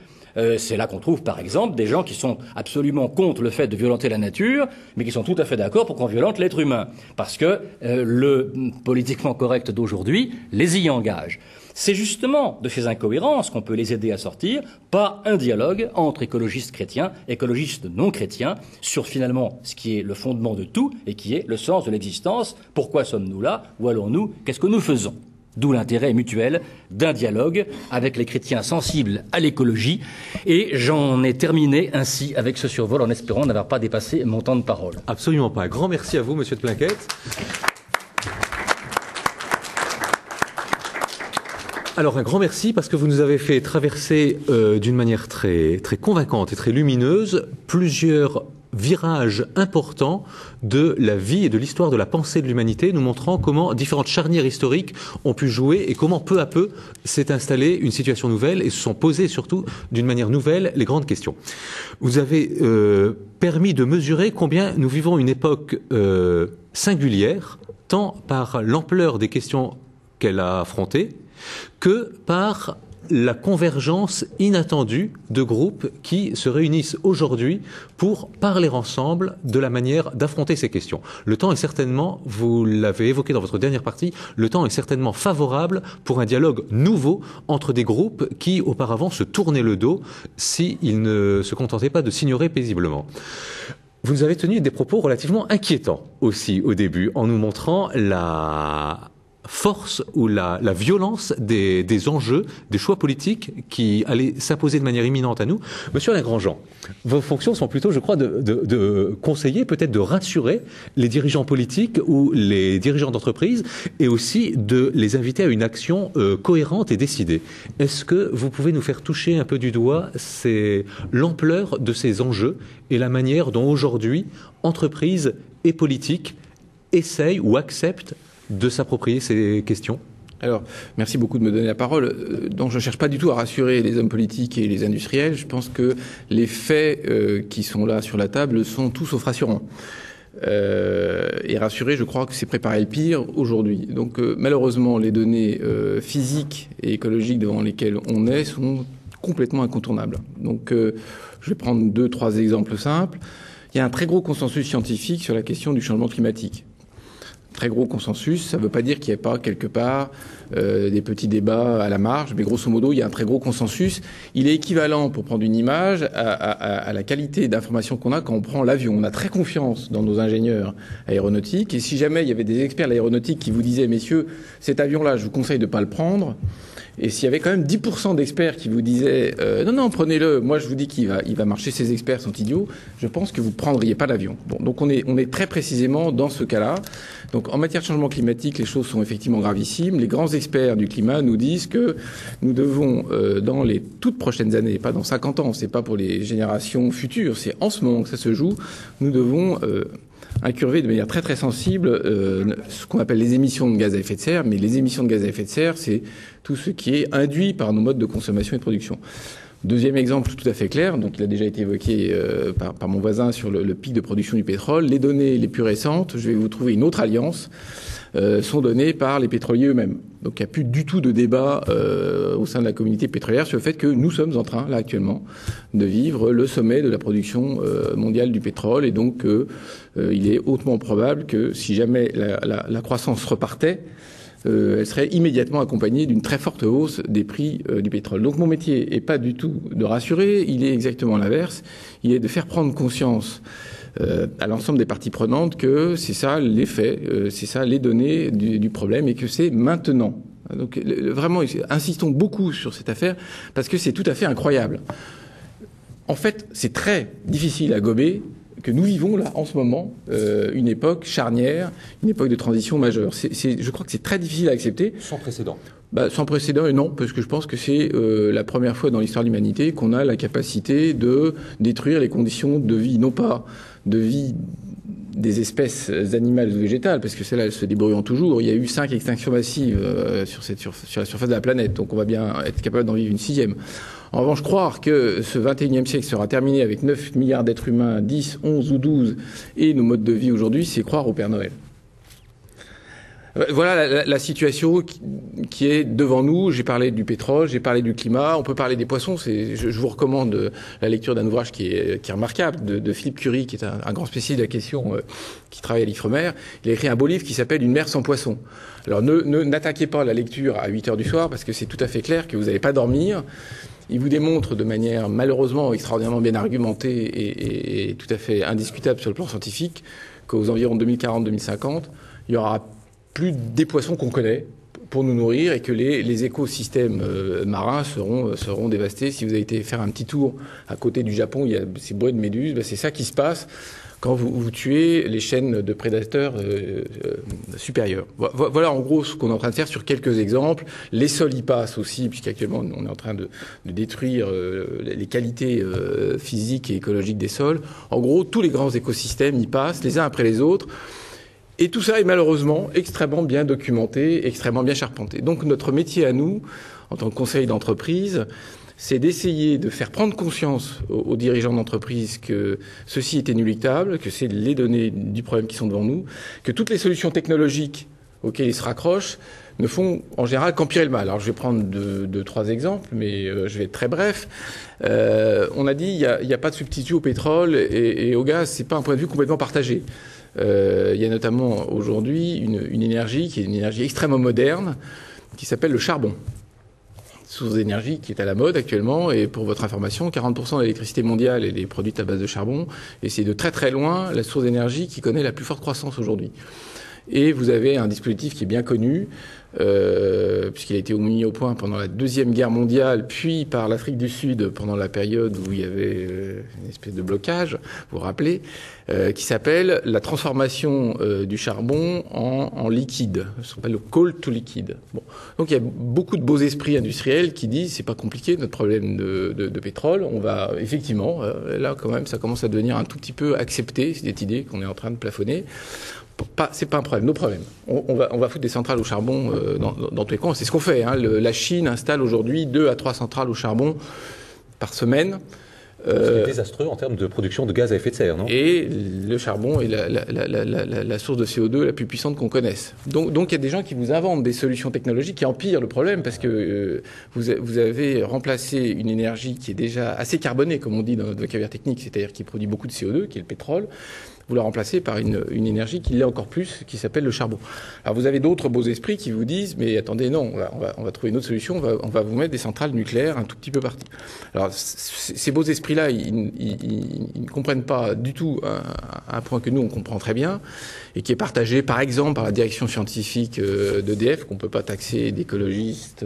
C'est là qu'on trouve par exemple des gens qui sont absolument contre le fait de violenter la nature, mais qui sont tout à fait d'accord pour qu'on violente l'être humain, parce que le politiquement correct d'aujourd'hui les y engage. C'est justement de ces incohérences qu'on peut les aider à sortir par un dialogue entre écologistes chrétiens, écologistes non chrétiens, sur finalement ce qui est le fondement de tout et qui est le sens de l'existence. Pourquoi sommes-nous là? Où allons-nous? Qu'est-ce que nous faisons? D'où l'intérêt mutuel d'un dialogue avec les chrétiens sensibles à l'écologie. Et j'en ai terminé ainsi avec ce survol en espérant n'avoir pas dépassé mon temps de parole. Absolument pas. Un grand merci à vous, Monsieur de Plaquette. Alors un grand merci parce que vous nous avez fait traverser d'une manière très, très convaincante et très lumineuse plusieurs virages importants de la vie et de l'histoire de la pensée de l'humanité, nous montrant comment différentes charnières historiques ont pu jouer et comment peu à peu s'est installée une situation nouvelle et se sont posées surtout d'une manière nouvelle les grandes questions. Vous avez permis de mesurer combien nous vivons une époque singulière, tant par l'ampleur des questions qu'elle a affrontées, que par la convergence inattendue de groupes qui se réunissent aujourd'hui pour parler ensemble de la manière d'affronter ces questions. Le temps est certainement, vous l'avez évoqué dans votre dernière partie, le temps est certainement favorable pour un dialogue nouveau entre des groupes qui auparavant se tournaient le dos s'ils ne se contentaient pas de s'ignorer paisiblement. Vous nous avez tenu des propos relativement inquiétants aussi au début, en nous montrant la force ou la violence des enjeux, des choix politiques qui allaient s'imposer de manière imminente à nous. Monsieur Alain Grandjean, vos fonctions sont plutôt, je crois, de conseiller, peut-être de rassurer les dirigeants politiques ou les dirigeants d'entreprise et aussi de les inviter à une action cohérente et décidée. Est-ce que vous pouvez nous faire toucher un peu du doigt l'ampleur de ces enjeux et la manière dont aujourd'hui entreprises et politiques essayent ou acceptent de s'approprier ces questions? Alors, merci beaucoup de me donner la parole. Donc, je ne cherche pas du tout à rassurer les hommes politiques et les industriels. Je pense que les faits qui sont là sur la table sont tous sauf rassurants. Et rassurer, je crois que c'est préparer le pire aujourd'hui. Donc, malheureusement, les données physiques et écologiques devant lesquelles on est sont complètement incontournables. Donc, je vais prendre 2-3 exemples simples. Il y a un très gros consensus scientifique sur la question du changement climatique. Très gros consensus, ça ne veut pas dire qu'il n'y a pas quelque part des petits débats à la marge, mais grosso modo, il y a un très gros consensus. Il est équivalent, pour prendre une image, à la qualité d'information qu'on a quand on prend l'avion. On a très confiance dans nos ingénieurs aéronautiques, et si jamais il y avait des experts de l'aéronautique qui vous disaient « Messieurs, cet avion-là, je vous conseille de ne pas le prendre », et s'il y avait quand même 10% d'experts qui vous disaient non, prenez-le, moi je vous dis qu'il va marcher, ces experts sont idiots, je pense que vous ne prendriez pas l'avion. Bon, donc on est très précisément dans ce cas-là. Donc en matière de changement climatique, les choses sont effectivement gravissimes. Les grands experts du climat nous disent que nous devons, dans les toutes prochaines années, pas dans 50 ans, c'est pas pour les générations futures, c'est en ce moment que ça se joue, nous devons incurver de manière très très sensible ce qu'on appelle les émissions de gaz à effet de serre, mais les émissions de gaz à effet de serre, c'est tout ce qui est induit par nos modes de consommation et de production. Deuxième exemple tout à fait clair, donc il a déjà été évoqué par mon voisin sur le pic de production du pétrole. Les données les plus récentes, je vais vous trouver une autre alliance, sont données par les pétroliers eux-mêmes. Donc il n'y a plus du tout de débat au sein de la communauté pétrolière sur le fait que nous sommes en train, là actuellement, de vivre le sommet de la production mondiale du pétrole. Et donc il est hautement probable que si jamais la croissance repartait, elle serait immédiatement accompagnée d'une très forte hausse des prix du pétrole. Donc mon métier est pas du tout de rassurer, il est exactement l'inverse. Il est de faire prendre conscience à l'ensemble des parties prenantes que c'est ça les faits, c'est ça les données du problème et que c'est maintenant. Donc vraiment, insistons beaucoup sur cette affaire parce que c'est tout à fait incroyable. En fait, c'est très difficile à gober que nous vivons là en ce moment une époque charnière, une époque de transition majeure. Je crois que c'est très difficile à accepter. Sans précédent. Sans précédent et non, parce que je pense que c'est la première fois dans l'histoire de l'humanité qu'on a la capacité de détruire les conditions de vie, non pas de vie des espèces animales ou végétales, parce que celles-là, elles se débrouillent toujours. Il y a eu 5 extinctions massives sur la surface de la planète, donc on va bien être capable d'en vivre une 6e. En revanche, croire que ce 21e siècle sera terminé avec 9 milliards d'êtres humains, 10, 11 ou 12, et nos modes de vie aujourd'hui, c'est croire au Père Noël. Voilà la situation qui est devant nous. J'ai parlé du pétrole, j'ai parlé du climat, on peut parler des poissons. Je vous recommande la lecture d'un ouvrage qui est remarquable de Philippe Curie, qui est un grand spécialiste de la question, qui travaille à l'Ifremer. Il a écrit un beau livre qui s'appelle « Une mer sans poissons ». Alors n'attaquez pas la lecture à 8 heures du soir, parce que c'est tout à fait clair que vous n'allez pas dormir. Il vous démontre de manière malheureusement extraordinairement bien argumentée et tout à fait indiscutable sur le plan scientifique qu'aux environs 2040-2050, il y aura plus des poissons qu'on connaît pour nous nourrir et que les écosystèmes marins seront dévastés. Si vous avez été faire un petit tour à côté du Japon, il y a ces bois de méduses, c'est ça qui se passe quand vous tuez les chaînes de prédateurs supérieures. Voilà en gros ce qu'on est en train de faire sur quelques exemples. Les sols y passent aussi, puisqu'actuellement on est en train de détruire les qualités physiques et écologiques des sols. En gros, tous les grands écosystèmes y passent, les uns après les autres. Et tout ça est malheureusement extrêmement bien documenté, extrêmement bien charpenté. Donc notre métier à nous, en tant que conseil d'entreprise, c'est d'essayer de faire prendre conscience aux dirigeants d'entreprise que ceci est inéluctable, que c'est les données du problème qui sont devant nous, que toutes les solutions technologiques auxquelles ils se raccrochent ne font en général qu'empirer le mal. Alors je vais prendre deux, trois exemples, mais je vais être très bref. On a dit il n'y a pas de substitut au pétrole et au gaz, c'est pas un point de vue complètement partagé. Il y a notamment aujourd'hui une énergie qui est une énergie extrêmement moderne qui s'appelle le charbon. Source d'énergie qui est à la mode actuellement et pour votre information, 40% de l'électricité mondiale est produite à base de charbon et c'est de très très loin la source d'énergie qui connaît la plus forte croissance aujourd'hui. Et vous avez un dispositif qui est bien connu, puisqu'il a été mis au point pendant la Deuxième Guerre mondiale, puis par l'Afrique du Sud pendant la période où il y avait une espèce de blocage, vous vous rappelez, qui s'appelle la transformation du charbon en liquide. Ça s'appelle le coal to liquide. Bon. Donc il y a beaucoup de beaux esprits industriels qui disent c'est pas compliqué notre problème de pétrole. On va effectivement, là quand même, ça commence à devenir un tout petit peu accepté, cette idée qu'on est en train de plafonner. C'est pas un problème, nos problèmes. On va foutre des centrales au charbon dans tous les coins. C'est ce qu'on fait. Hein. La Chine installe aujourd'hui 2 à 3 centrales au charbon par semaine. C'est désastreux en termes de production de gaz à effet de serre, non ? Et le charbon est la source de CO2 la plus puissante qu'on connaisse. Donc il y a des gens qui vous inventent des solutions technologiques qui empirent le problème parce que vous avez remplacé une énergie qui est déjà assez carbonée, comme on dit dans notre vocabulaire technique, c'est-à-dire qui produit beaucoup de CO2, qui est le pétrole. Vous la remplacez par une énergie qui l'est encore plus, qui s'appelle le charbon. Alors vous avez d'autres beaux esprits qui vous disent, mais attendez, non, on va trouver une autre solution, on va vous mettre des centrales nucléaires un tout petit peu partout. Alors ces beaux esprits-là, ils ne comprennent pas du tout un point que nous, on comprend très bien, et qui est partagé par exemple par la direction scientifique d'EDF, qu'on ne peut pas taxer d'écologistes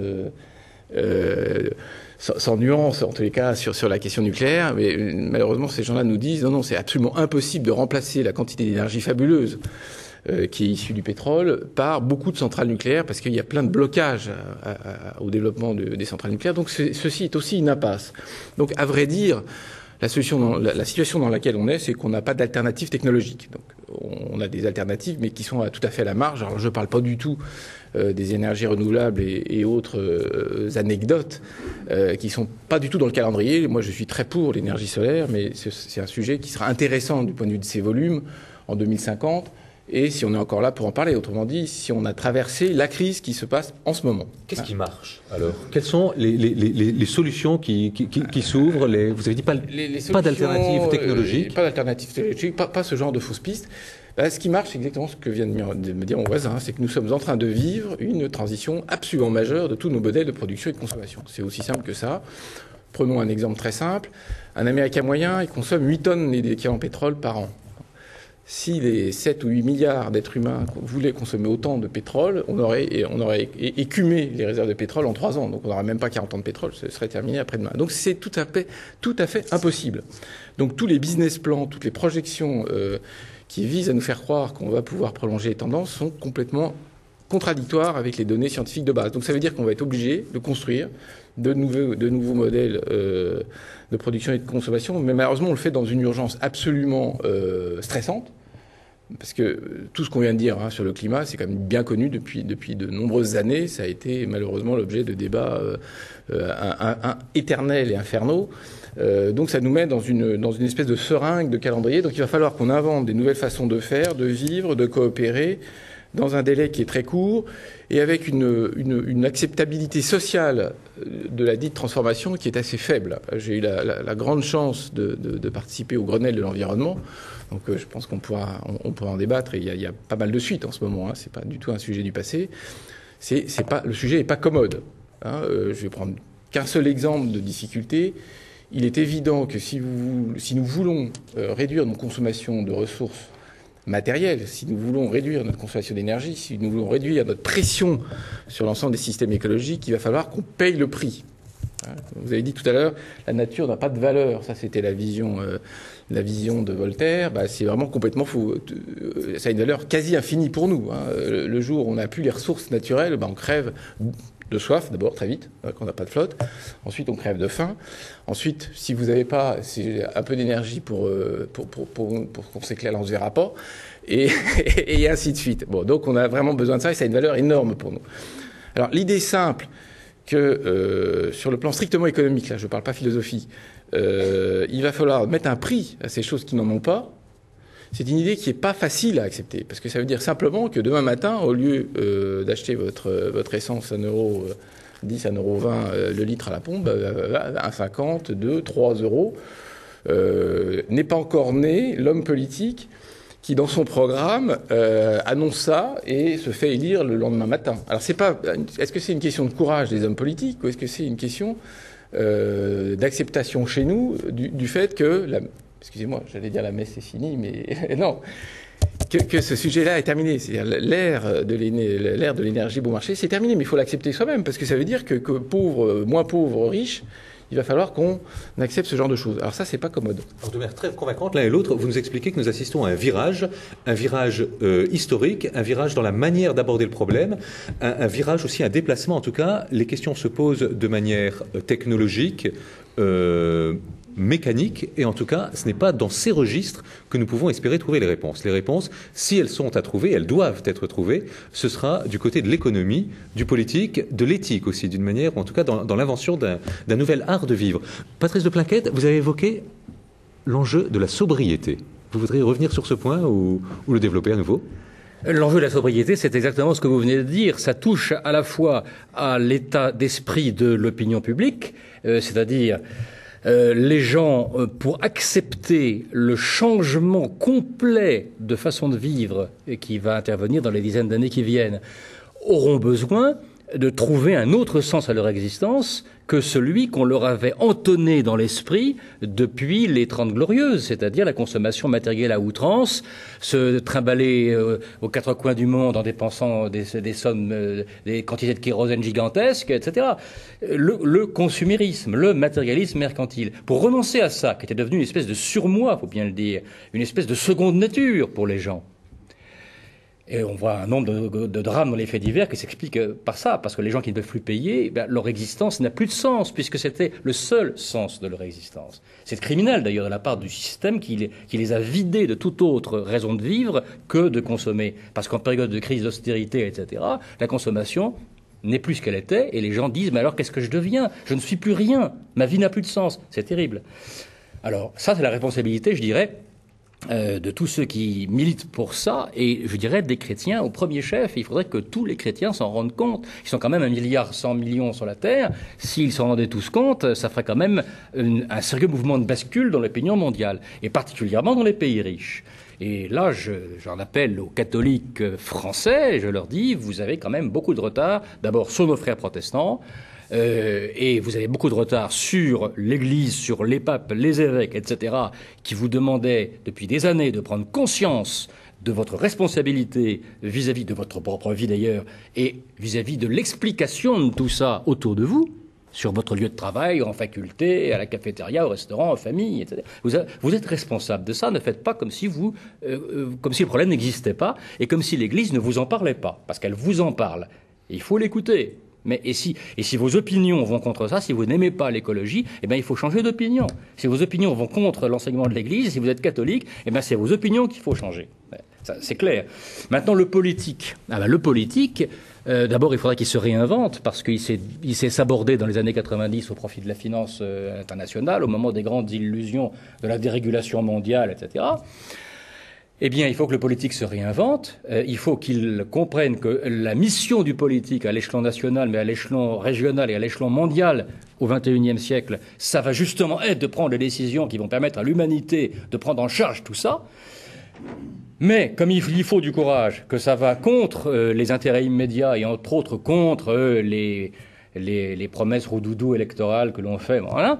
sans nuance, en tous les cas, sur la question nucléaire. Mais malheureusement, ces gens-là nous disent non, c'est absolument impossible de remplacer la quantité d'énergie fabuleuse qui est issue du pétrole par beaucoup de centrales nucléaires parce qu'il y a plein de blocages au développement des centrales nucléaires. Donc ceci est aussi une impasse. Donc à vrai dire, la situation dans laquelle on est, c'est qu'on n'a pas d'alternative technologique. Donc, on a des alternatives, mais qui sont tout à fait à la marge. Alors, je ne parle pas du tout des énergies renouvelables et autres anecdotes qui ne sont pas du tout dans le calendrier. Moi, je suis très pour l'énergie solaire, mais c'est un sujet qui sera intéressant du point de vue de ses volumes en 2050. Et si on est encore là pour en parler, autrement dit, si on a traversé la crise qui se passe en ce moment. Qu'est-ce qui marche alors ? Quelles sont les solutions qui s'ouvrent ? Vous avez dit pas d'alternatives technologiques. Pas d'alternatives technologiques, pas ce genre de fausses pistes. Ce qui marche, c'est exactement ce que vient de me dire mon voisin, c'est que nous sommes en train de vivre une transition absolument majeure de tous nos modèles de production et de consommation. C'est aussi simple que ça. Prenons un exemple très simple. Un Américain moyen, il consomme 8 tonnes d'équivalent pétrole par an. Si les 7 ou 8 milliards d'êtres humains voulaient consommer autant de pétrole, on aurait écumé les réserves de pétrole en 3 ans. Donc on n'aurait même pas 40 ans de pétrole, ce serait terminé après-demain. Donc c'est tout à fait impossible. Donc tous les business plans, toutes les projections qui visent à nous faire croire qu'on va pouvoir prolonger les tendances sont complètement contradictoires avec les données scientifiques de base. Donc ça veut dire qu'on va être obligé de construire de nouveaux modèles de production et de consommation. Mais malheureusement, on le fait dans une urgence absolument stressante. Parce que tout ce qu'on vient de dire sur le climat, c'est quand même bien connu depuis de nombreuses années. Ça a été malheureusement l'objet de débats éternels et infernaux. Donc ça nous met dans une espèce de seringue de calendrier. Donc il va falloir qu'on invente des nouvelles façons de faire, de vivre, de coopérer dans un délai qui est très court et avec une acceptabilité sociale de la dite transformation qui est assez faible. J'ai eu la grande chance de participer au Grenelle de l'environnement. Donc je pense qu'on pourra en débattre et il y a pas mal de suites en ce moment. C'est pas du tout un sujet du passé. Le sujet n'est pas commode. Je vais prendre qu'un seul exemple de difficulté. Il est évident que si nous voulons réduire nos consommations de ressources matérielles, si nous voulons réduire notre consommation d'énergie, si nous voulons réduire notre pression sur l'ensemble des systèmes écologiques, il va falloir qu'on paye le prix. Vous avez dit tout à l'heure, la nature n'a pas de valeur. Ça, c'était la vision de Voltaire. C'est vraiment complètement faux. Ça a une valeur quasi infinie pour nous. Le jour où on n'a plus les ressources naturelles, on crève de soif, d'abord, très vite, quand on n'a pas de flotte. Ensuite, on crève de faim. Ensuite, si vous n'avez pas un peu d'énergie pour qu'on s'éclaire, on ne se verra pas. Et ainsi de suite. Bon, donc, on a vraiment besoin de ça et ça a une valeur énorme pour nous. Alors, l'idée simple que, sur le plan strictement économique, là, je ne parle pas philosophie, il va falloir mettre un prix à ces choses qui n'en ont pas. C'est une idée qui n'est pas facile à accepter, parce que ça veut dire simplement que demain matin, au lieu d'acheter votre essence à 1,10 €, à 1,20 € le litre à la pompe, 1,50 €, 2, 3 €, n'est pas encore né l'homme politique qui, dans son programme, annonce ça et se fait élire le lendemain matin. Alors, est-ce que c'est une question de courage des hommes politiques ou est-ce que c'est une question d'acceptation chez nous du fait que... Excusez-moi, j'allais dire la messe est finie, mais non, que ce sujet-là est terminé. C'est-à-dire l'ère de l'énergie bon marché, c'est terminé, mais il faut l'accepter soi-même, parce que ça veut dire que pauvres, moins pauvres, riches, il va falloir qu'on accepte ce genre de choses. Alors ça, c'est pas commode. Alors de manière très convaincante, l'un et l'autre, vous nous expliquez que nous assistons à un virage historique, un virage dans la manière d'aborder le problème, un virage aussi, un déplacement. En tout cas, les questions se posent de manière technologique, mécanique, et en tout cas, ce n'est pas dans ces registres que nous pouvons espérer trouver les réponses. Les réponses, si elles sont à trouver, elles doivent être trouvées, ce sera du côté de l'économie, du politique, de l'éthique aussi, d'une manière, ou en tout cas dans l'invention d'un nouvel art de vivre. Patrice de Plainquette, vous avez évoqué l'enjeu de la sobriété. Vous voudriez revenir sur ce point ou le développer à nouveau ? L'enjeu de la sobriété, c'est exactement ce que vous venez de dire. Ça touche à la fois à l'état d'esprit de l'opinion publique, c'est-à-dire les gens, pour accepter le changement complet de façon de vivre qui va intervenir dans les dizaines d'années qui viennent, auront besoin de trouver un autre sens à leur existence que celui qu'on leur avait entonné dans l'esprit depuis les 30 Glorieuses, c'est-à-dire la consommation matérielle à outrance, se trimballer aux quatre coins du monde en dépensant des sommes, des quantités de kérosène gigantesques, etc. Le consumérisme, le matérialisme mercantile. Pour renoncer à ça, qui était devenu une espèce de surmoi, faut bien le dire, une espèce de seconde nature pour les gens. Et on voit un nombre de drames dans les faits divers qui s'expliquent par ça, parce que les gens qui ne peuvent plus payer, leur existence n'a plus de sens, puisque c'était le seul sens de leur existence. C'est criminel d'ailleurs de la part du système qui les a vidés de toute autre raison de vivre que de consommer. Parce qu'en période de crise d'austérité, etc., la consommation n'est plus ce qu'elle était, et les gens disent « mais alors qu'est-ce que je deviens ? Je ne suis plus rien, ma vie n'a plus de sens ». C'est terrible. Alors ça, c'est la responsabilité, je dirais, de tous ceux qui militent pour ça, et je dirais des chrétiens au premier chef. Il faudrait que tous les chrétiens s'en rendent compte. Ils sont quand même 1,1 milliard sur la Terre. S'ils s'en rendaient tous compte, ça ferait quand même un sérieux mouvement de bascule dans l'opinion mondiale, et particulièrement dans les pays riches. Et là, j'en appelle aux catholiques français, et je leur dis, vous avez quand même beaucoup de retard, d'abord sur nos frères protestants, et vous avez beaucoup de retard sur l'Église, sur les papes, les évêques, etc., qui vous demandaient depuis des années de prendre conscience de votre responsabilité vis-à-vis de votre propre vie d'ailleurs, et vis-à-vis de l'explication de tout ça autour de vous, sur votre lieu de travail, en faculté, à la cafétéria, au restaurant, en famille, etc. Vous êtes responsable de ça. Ne faites pas comme si le problème n'existait pas et comme si l'Église ne vous en parlait pas, parce qu'elle vous en parle. Et il faut l'écouter. Mais et si vos opinions vont contre ça, si vous n'aimez pas l'écologie, eh bien il faut changer d'opinion. Si vos opinions vont contre l'enseignement de l'Église, si vous êtes catholique, eh bien c'est vos opinions qu'il faut changer. Ça, c'est clair. Maintenant le politique. D'abord, il faudrait qu'il se réinvente parce qu'il s'est sabordé dans les années 90 au profit de la finance internationale, au moment des grandes illusions de la dérégulation mondiale, etc. Eh bien, il faut que le politique se réinvente. Il faut qu'il comprenne que la mission du politique à l'échelon national, mais à l'échelon régional et à l'échelon mondial au XXIe siècle, ça va justement être de prendre les décisions qui vont permettre à l'humanité de prendre en charge tout ça. Mais comme il faut du courage, que ça va contre les intérêts immédiats et entre autres contre les promesses roudoudou électorales que l'on fait, voilà.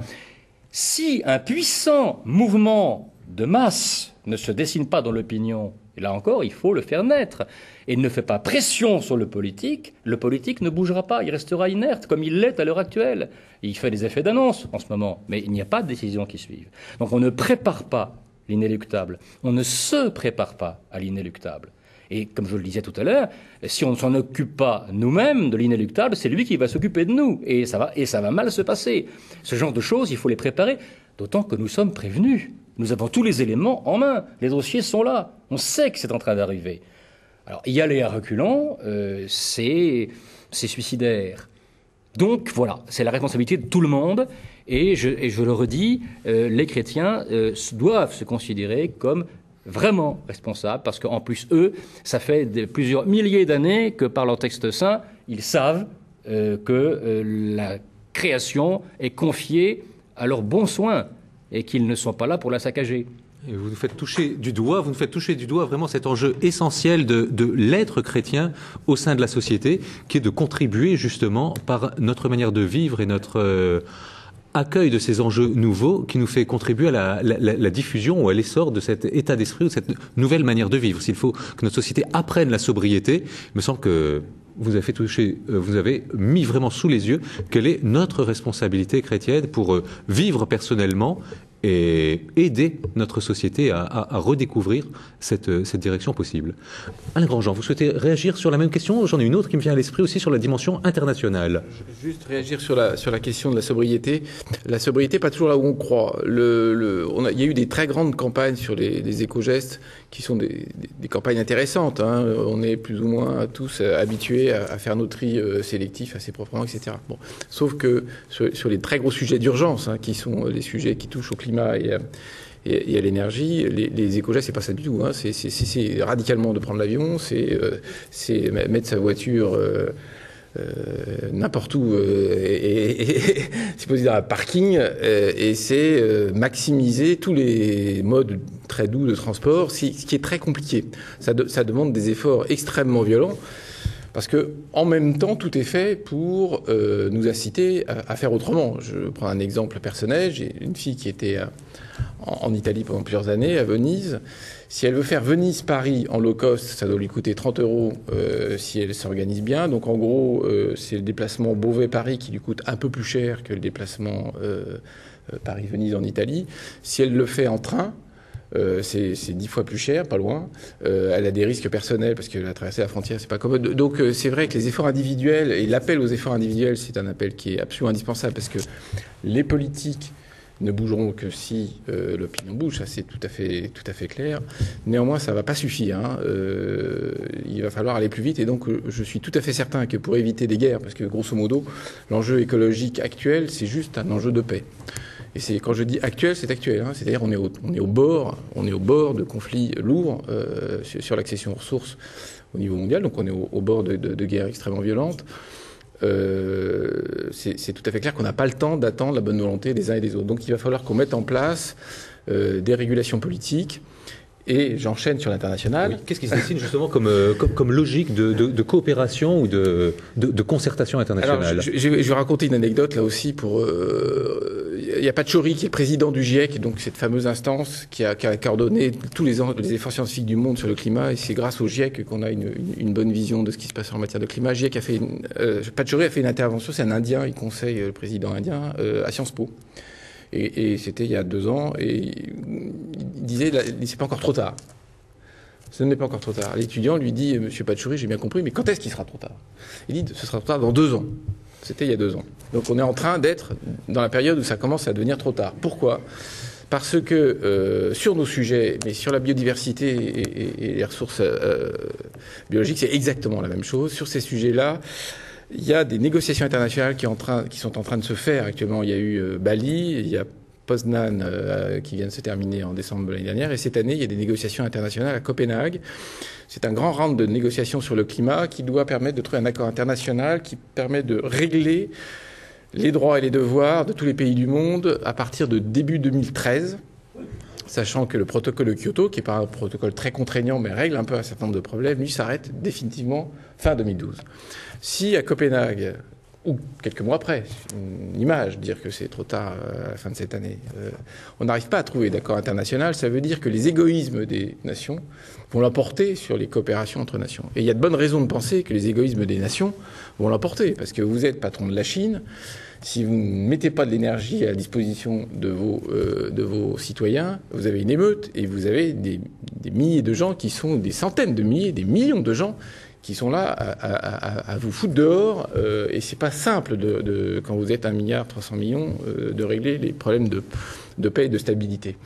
Si un puissant mouvement de masse ne se dessine pas dans l'opinion, et là encore, il faut le faire naître, et ne fait pas pression sur le politique ne bougera pas, il restera inerte, comme il l'est à l'heure actuelle. Et il fait des effets d'annonce en ce moment, mais il n'y a pas de décision qui suive. Donc on ne prépare pas l'inéluctable. On ne se prépare pas à l'inéluctable. Et comme je le disais tout à l'heure, si on ne s'en occupe pas nous-mêmes de l'inéluctable, c'est lui qui va s'occuper de nous. Et ça va mal se passer. Ce genre de choses, il faut les préparer, d'autant que nous sommes prévenus. Nous avons tous les éléments en main. Les dossiers sont là. On sait que c'est en train d'arriver. Alors, y aller à reculons, c'est suicidaire. Donc, voilà, c'est la responsabilité de tout le monde. Et je le redis, les chrétiens doivent se considérer comme vraiment responsables, parce qu'en plus, eux, ça fait plusieurs milliers d'années que par leur texte saint, ils savent que la création est confiée à leurs bons soins et qu'ils ne sont pas là pour la saccager. Et vous nous faites toucher du doigt vraiment cet enjeu essentiel de l'être chrétien au sein de la société, qui est de contribuer justement par notre manière de vivre et notre accueil de ces enjeux nouveaux qui nous fait contribuer à la diffusion ou à l'essor de cet état d'esprit ou de cette nouvelle manière de vivre. S'il faut que notre société apprenne la sobriété, il me semble que vous avez mis vraiment sous les yeux quelle est notre responsabilité chrétienne pour vivre personnellement et aider notre société à redécouvrir cette direction possible. Alain Grandjean, vous souhaitez réagir sur la même question? J'en ai une autre qui me vient à l'esprit aussi sur la dimension internationale. Je vais juste réagir sur la question de la sobriété. La sobriété, pas toujours là où on croit. Il y a eu des très grandes campagnes sur les éco-gestes qui sont des campagnes intéressantes. Hein. On est plus ou moins tous habitués à faire nos tri sélectifs assez proprement, etc. Bon. Sauf que sur les très gros sujets d'urgence, hein, qui sont les sujets qui touchent au climat et à l'énergie, les éco-gestes, c'est pas ça du tout. Hein. C'est radicalement de prendre l'avion, c'est mettre sa voiture n'importe où et c'est posé dans un parking et c'est maximiser tous les modes très doux de transport, ce qui est très compliqué. Ça demande des efforts extrêmement violents. Parce que, en même temps, tout est fait pour nous inciter à faire autrement. Je prends un exemple personnel. J'ai une fille qui était en Italie pendant plusieurs années, à Venise. Si elle veut faire Venise-Paris en low cost, ça doit lui coûter 30 € si elle s'organise bien. Donc, en gros, c'est le déplacement Beauvais-Paris qui lui coûte un peu plus cher que le déplacement Paris-Venise en Italie. Si elle le fait en train, c'est 10 fois plus cher, pas loin. Elle a des risques personnels parce que la traversée la frontière, c'est pas commode. Donc c'est vrai que les efforts individuels et l'appel aux efforts individuels, c'est un appel qui est absolument indispensable parce que les politiques ne bougeront que si l'opinion bouge, ça c'est tout à fait clair. Néanmoins, ça va pas suffire. Hein. Il va falloir aller plus vite et donc je suis tout à fait certain que pour éviter des guerres, parce que grosso modo, l'enjeu écologique actuel, c'est juste un enjeu de paix. Et quand je dis actuel, c'est actuel. Hein. C'est-à-dire on est au bord de conflits lourds sur l'accession aux ressources au niveau mondial. Donc on est au bord de guerres extrêmement violentes. C'est tout à fait clair qu'on n'a pas le temps d'attendre la bonne volonté des uns et des autres. Donc il va falloir qu'on mette en place des régulations politiques Et j'enchaîne sur l'international. Oui. Qu'est-ce qui se dessine justement comme logique de coopération ou de concertation internationale? Alors, je vais raconter une anecdote là aussi pour... Il y a Pachauri qui est président du GIEC, donc cette fameuse instance qui a coordonné tous les efforts scientifiques du monde sur le climat, et c'est grâce au GIEC qu'on a une bonne vision de ce qui se passe en matière de climat. Pachauri a fait une intervention, c'est un Indien, il conseille le président indien à Sciences Po. Et c'était il y a 2 ans, et il disait, c'est pas encore trop tard. Ce n'est pas encore trop tard. L'étudiant lui dit, Monsieur Pachauri, j'ai bien compris, mais quand est-ce qu'il sera trop tard? Il dit, ce sera trop tard dans 2 ans. C'était il y a 2 ans. Donc on est en train d'être dans la période où ça commence à devenir trop tard. Pourquoi? Parce que sur nos sujets, mais sur la biodiversité et les ressources biologiques, c'est exactement la même chose. Sur ces sujets-là, il y a des négociations internationales qui sont en train de se faire actuellement. Il y a eu Bali, il y a Poznan qui vient de se terminer en décembre de l'année dernière. Et cette année, il y a des négociations internationales à Copenhague. C'est un grand round de négociations sur le climat qui doit permettre de trouver un accord international qui permet de régler les droits et les devoirs de tous les pays du monde à partir de début 2013. Sachant que le protocole de Kyoto, qui n'est pas un protocole très contraignant, mais règle un peu un certain nombre de problèmes, lui s'arrête définitivement fin 2012. Si à Copenhague, ou quelques mois après, une image, dire que c'est trop tard à la fin de cette année, on n'arrive pas à trouver d'accord international, ça veut dire que les égoïsmes des nations vont l'emporter sur les coopérations entre nations. Et il y a de bonnes raisons de penser que les égoïsmes des nations vont l'emporter, parce que vous êtes patron de la Chine. Si vous ne mettez pas de l'énergie à la disposition de vos citoyens, vous avez une émeute et vous avez des milliers de gens qui sont des centaines de milliers, des millions de gens qui sont là à vous foutre dehors. Et c'est pas simple quand vous êtes 1,3 milliard de régler les problèmes de paix et de stabilité.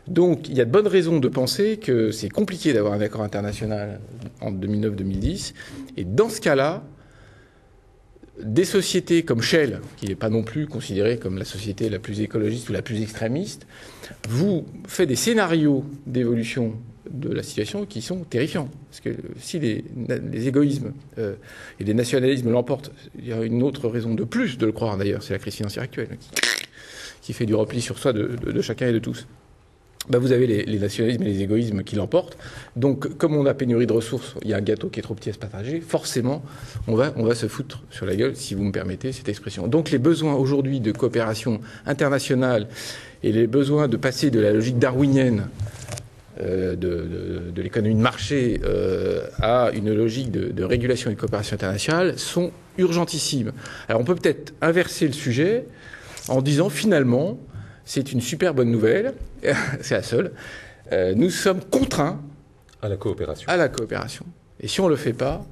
Donc il y a de bonnes raisons de penser que c'est compliqué d'avoir un accord international en 2009-2010. Et dans ce cas-là, des sociétés comme Shell, qui n'est pas non plus considérée comme la société la plus écologiste ou la plus extrémiste, vous fait des scénarios d'évolution de la situation qui sont terrifiants. Parce que si les égoïsmes et les nationalismes l'emportent, il y a une autre raison de plus de le croire d'ailleurs, c'est la crise financière actuelle qui fait du repli sur soi de chacun et de tous. Vous avez les nationalismes et les égoïsmes qui l'emportent. Donc, comme on a pénurie de ressources, il y a un gâteau qui est trop petit à se partager, forcément, on va se foutre sur la gueule, si vous me permettez cette expression. Donc, les besoins aujourd'hui de coopération internationale et les besoins de passer de la logique darwinienne de l'économie de marché à une logique de régulation et de coopération internationale sont urgentissimes. Alors, on peut peut-être inverser le sujet en disant, finalement, c'est une super bonne nouvelle, c'est la seule. Nous sommes contraints à la coopération. Et si on ne le fait pas,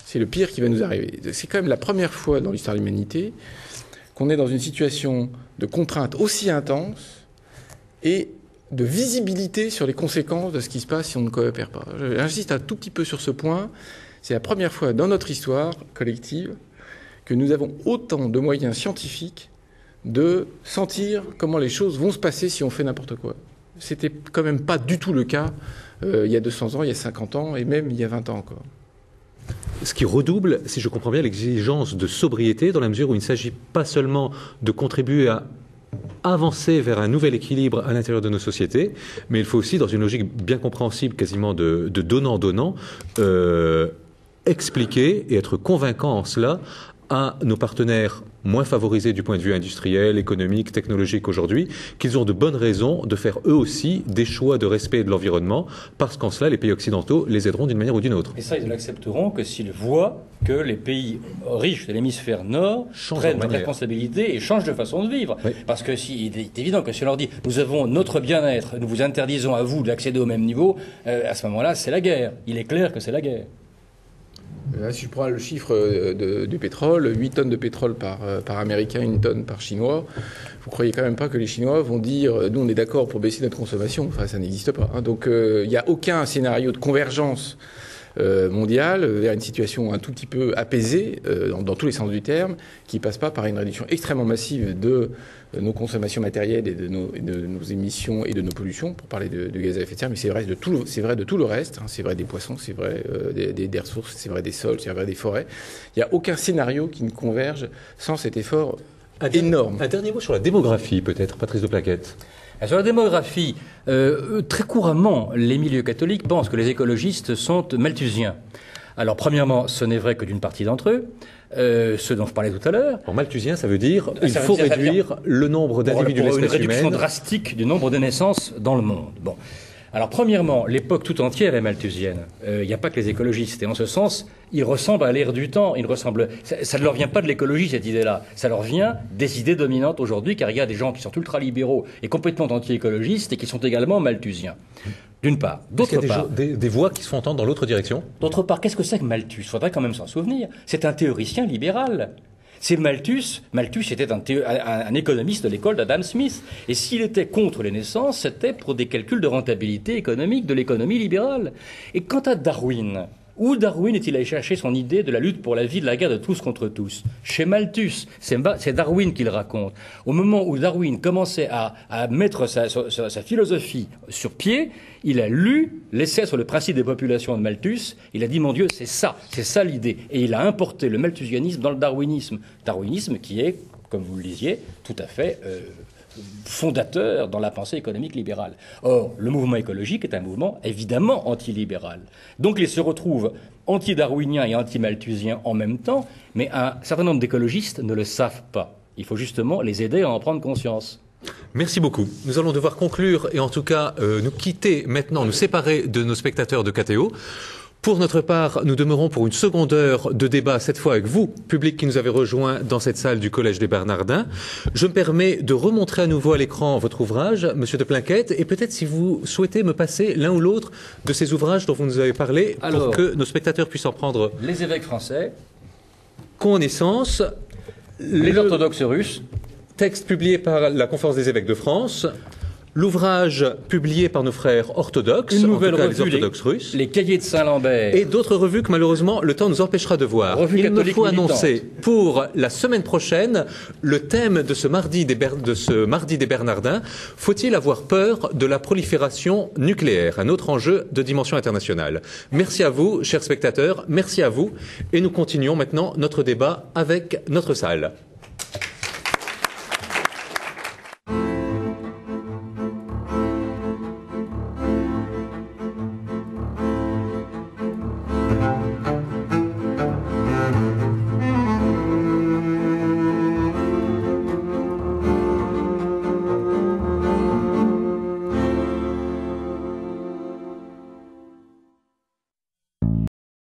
c'est le pire qui va nous arriver. C'est quand même la première fois dans l'histoire de l'humanité qu'on est dans une situation de contrainte aussi intense et de visibilité sur les conséquences de ce qui se passe si on ne coopère pas. J'insiste un tout petit peu sur ce point. C'est la première fois dans notre histoire collective que nous avons autant de moyens scientifiques de sentir comment les choses vont se passer si on fait n'importe quoi. C'était quand même pas du tout le cas il y a 200 ans, il y a 50 ans et même il y a 20 ans encore. Ce qui redouble, si je comprends bien, l'exigence de sobriété dans la mesure où il ne s'agit pas seulement de contribuer à avancer vers un nouvel équilibre à l'intérieur de nos sociétés, mais il faut aussi, dans une logique bien compréhensible, quasiment de donnant-donnant, expliquer et être convaincant en cela à nos partenaires moins favorisés du point de vue industriel, économique, technologique aujourd'hui, qu'ils ont de bonnes raisons de faire eux aussi des choix de respect de l'environnement, parce qu'en cela, les pays occidentaux les aideront d'une manière ou d'une autre. Et ça, ils l'accepteront que s'ils voient que les pays riches de l'hémisphère nord prennent leurs responsabilités et changent de façon de vivre. Oui. Parce que il est évident que si on leur dit « nous avons notre bien-être, nous vous interdisons à vous d'accéder au même niveau », à ce moment-là, c'est la guerre. Il est clair que c'est la guerre. Là, si je prends le chiffre du pétrole, 8 tonnes de pétrole par Américain, 1 tonne par Chinois, vous croyez quand même pas que les Chinois vont dire « nous, on est d'accord pour baisser notre consommation ». Enfin, ça n'existe pas. Hein. Donc, il n'y a aucun scénario de convergence mondiale vers une situation un tout petit peu apaisée, dans tous les sens du terme, qui passe pas par une réduction extrêmement massive de nos consommations matérielles et de nos émissions et de nos pollutions, pour parler de gaz à effet de serre, mais c'est vrai de tout le reste, hein, c'est vrai des poissons, c'est vrai des ressources, c'est vrai des sols, c'est vrai des forêts. Il n'y a aucun scénario qui ne converge sans cet effort énorme. Un dernier mot sur la démographie, peut-être, Patrice de Plaquette. Sur la démographie, très couramment, les milieux catholiques pensent que les écologistes sont malthusiens. Alors, premièrement, ce n'est vrai que d'une partie d'entre eux, ceux dont je parlais tout à l'heure. En malthusien, ça veut dire qu'il faut réduire le nombre d'individus de l'espèce humaine. Une réduction drastique du nombre de naissances dans le monde. Bon. Alors, premièrement, l'époque tout entière est malthusienne. Il n'y a pas que les écologistes. Et en ce sens, ils ressemblent à l'ère du temps. Ça ne leur vient pas de l'écologie, cette idée-là. Ça leur vient des idées dominantes aujourd'hui, car il y a des gens qui sont ultra-libéraux et complètement anti-écologistes et qui sont également malthusiens. D'une part. D'autre part. Il y a des voix qui se font entendre dans l'autre direction. D'autre part, qu'est-ce que c'est que Malthus? Il faudrait quand même s'en souvenir. C'est un théoricien libéral. C'est Malthus. Malthus était un économiste de l'école d'Adam Smith. Et s'il était contre les naissances, c'était pour des calculs de rentabilité économique de l'économie libérale. Et quant à Darwin, où Darwin est-il allé chercher son idée de la lutte pour la vie, de la guerre de tous contre tous? Chez Malthus. C'est Darwin qui le raconte. Au moment où Darwin commençait à mettre sa philosophie sur pied, il a lu l'essai sur le principe des populations de Malthus. Il a dit, mon Dieu, c'est ça l'idée. Et il a importé le malthusianisme dans le darwinisme. Darwinisme qui est, comme vous le disiez, tout à fait fondateur dans la pensée économique libérale. Or, le mouvement écologique est un mouvement évidemment antilibéral. Donc il se retrouve anti-darwinien et anti-malthusien en même temps, mais un certain nombre d'écologistes ne le savent pas. Il faut justement les aider à en prendre conscience. Merci beaucoup. Nous allons devoir conclure et en tout cas nous quitter maintenant, nous séparer de nos spectateurs de KTO. Pour notre part, nous demeurons pour une seconde heure de débat, cette fois avec vous, public qui nous avez rejoint dans cette salle du Collège des Bernardins. Je me permets de remontrer à nouveau à l'écran votre ouvrage, Monsieur de Plainquette, et peut-être si vous souhaitez me passer l'un ou l'autre de ces ouvrages dont vous nous avez parlé, pour que nos spectateurs puissent en prendre les évêques français, connaissance, les orthodoxes russes, texte publié par la Conférence des évêques de France, l'ouvrage publié par nos frères orthodoxes, une nouvelle revue, les orthodoxes russes, les cahiers de Saint-Lambert, et d'autres revues que malheureusement le temps nous empêchera de voir. Il me faut annoncer pour la semaine prochaine le thème de ce mardi des Bernardins. Faut-il avoir peur de la prolifération nucléaire? Un autre enjeu de dimension internationale. Merci à vous, chers spectateurs, merci à vous, et nous continuons maintenant notre débat avec notre salle.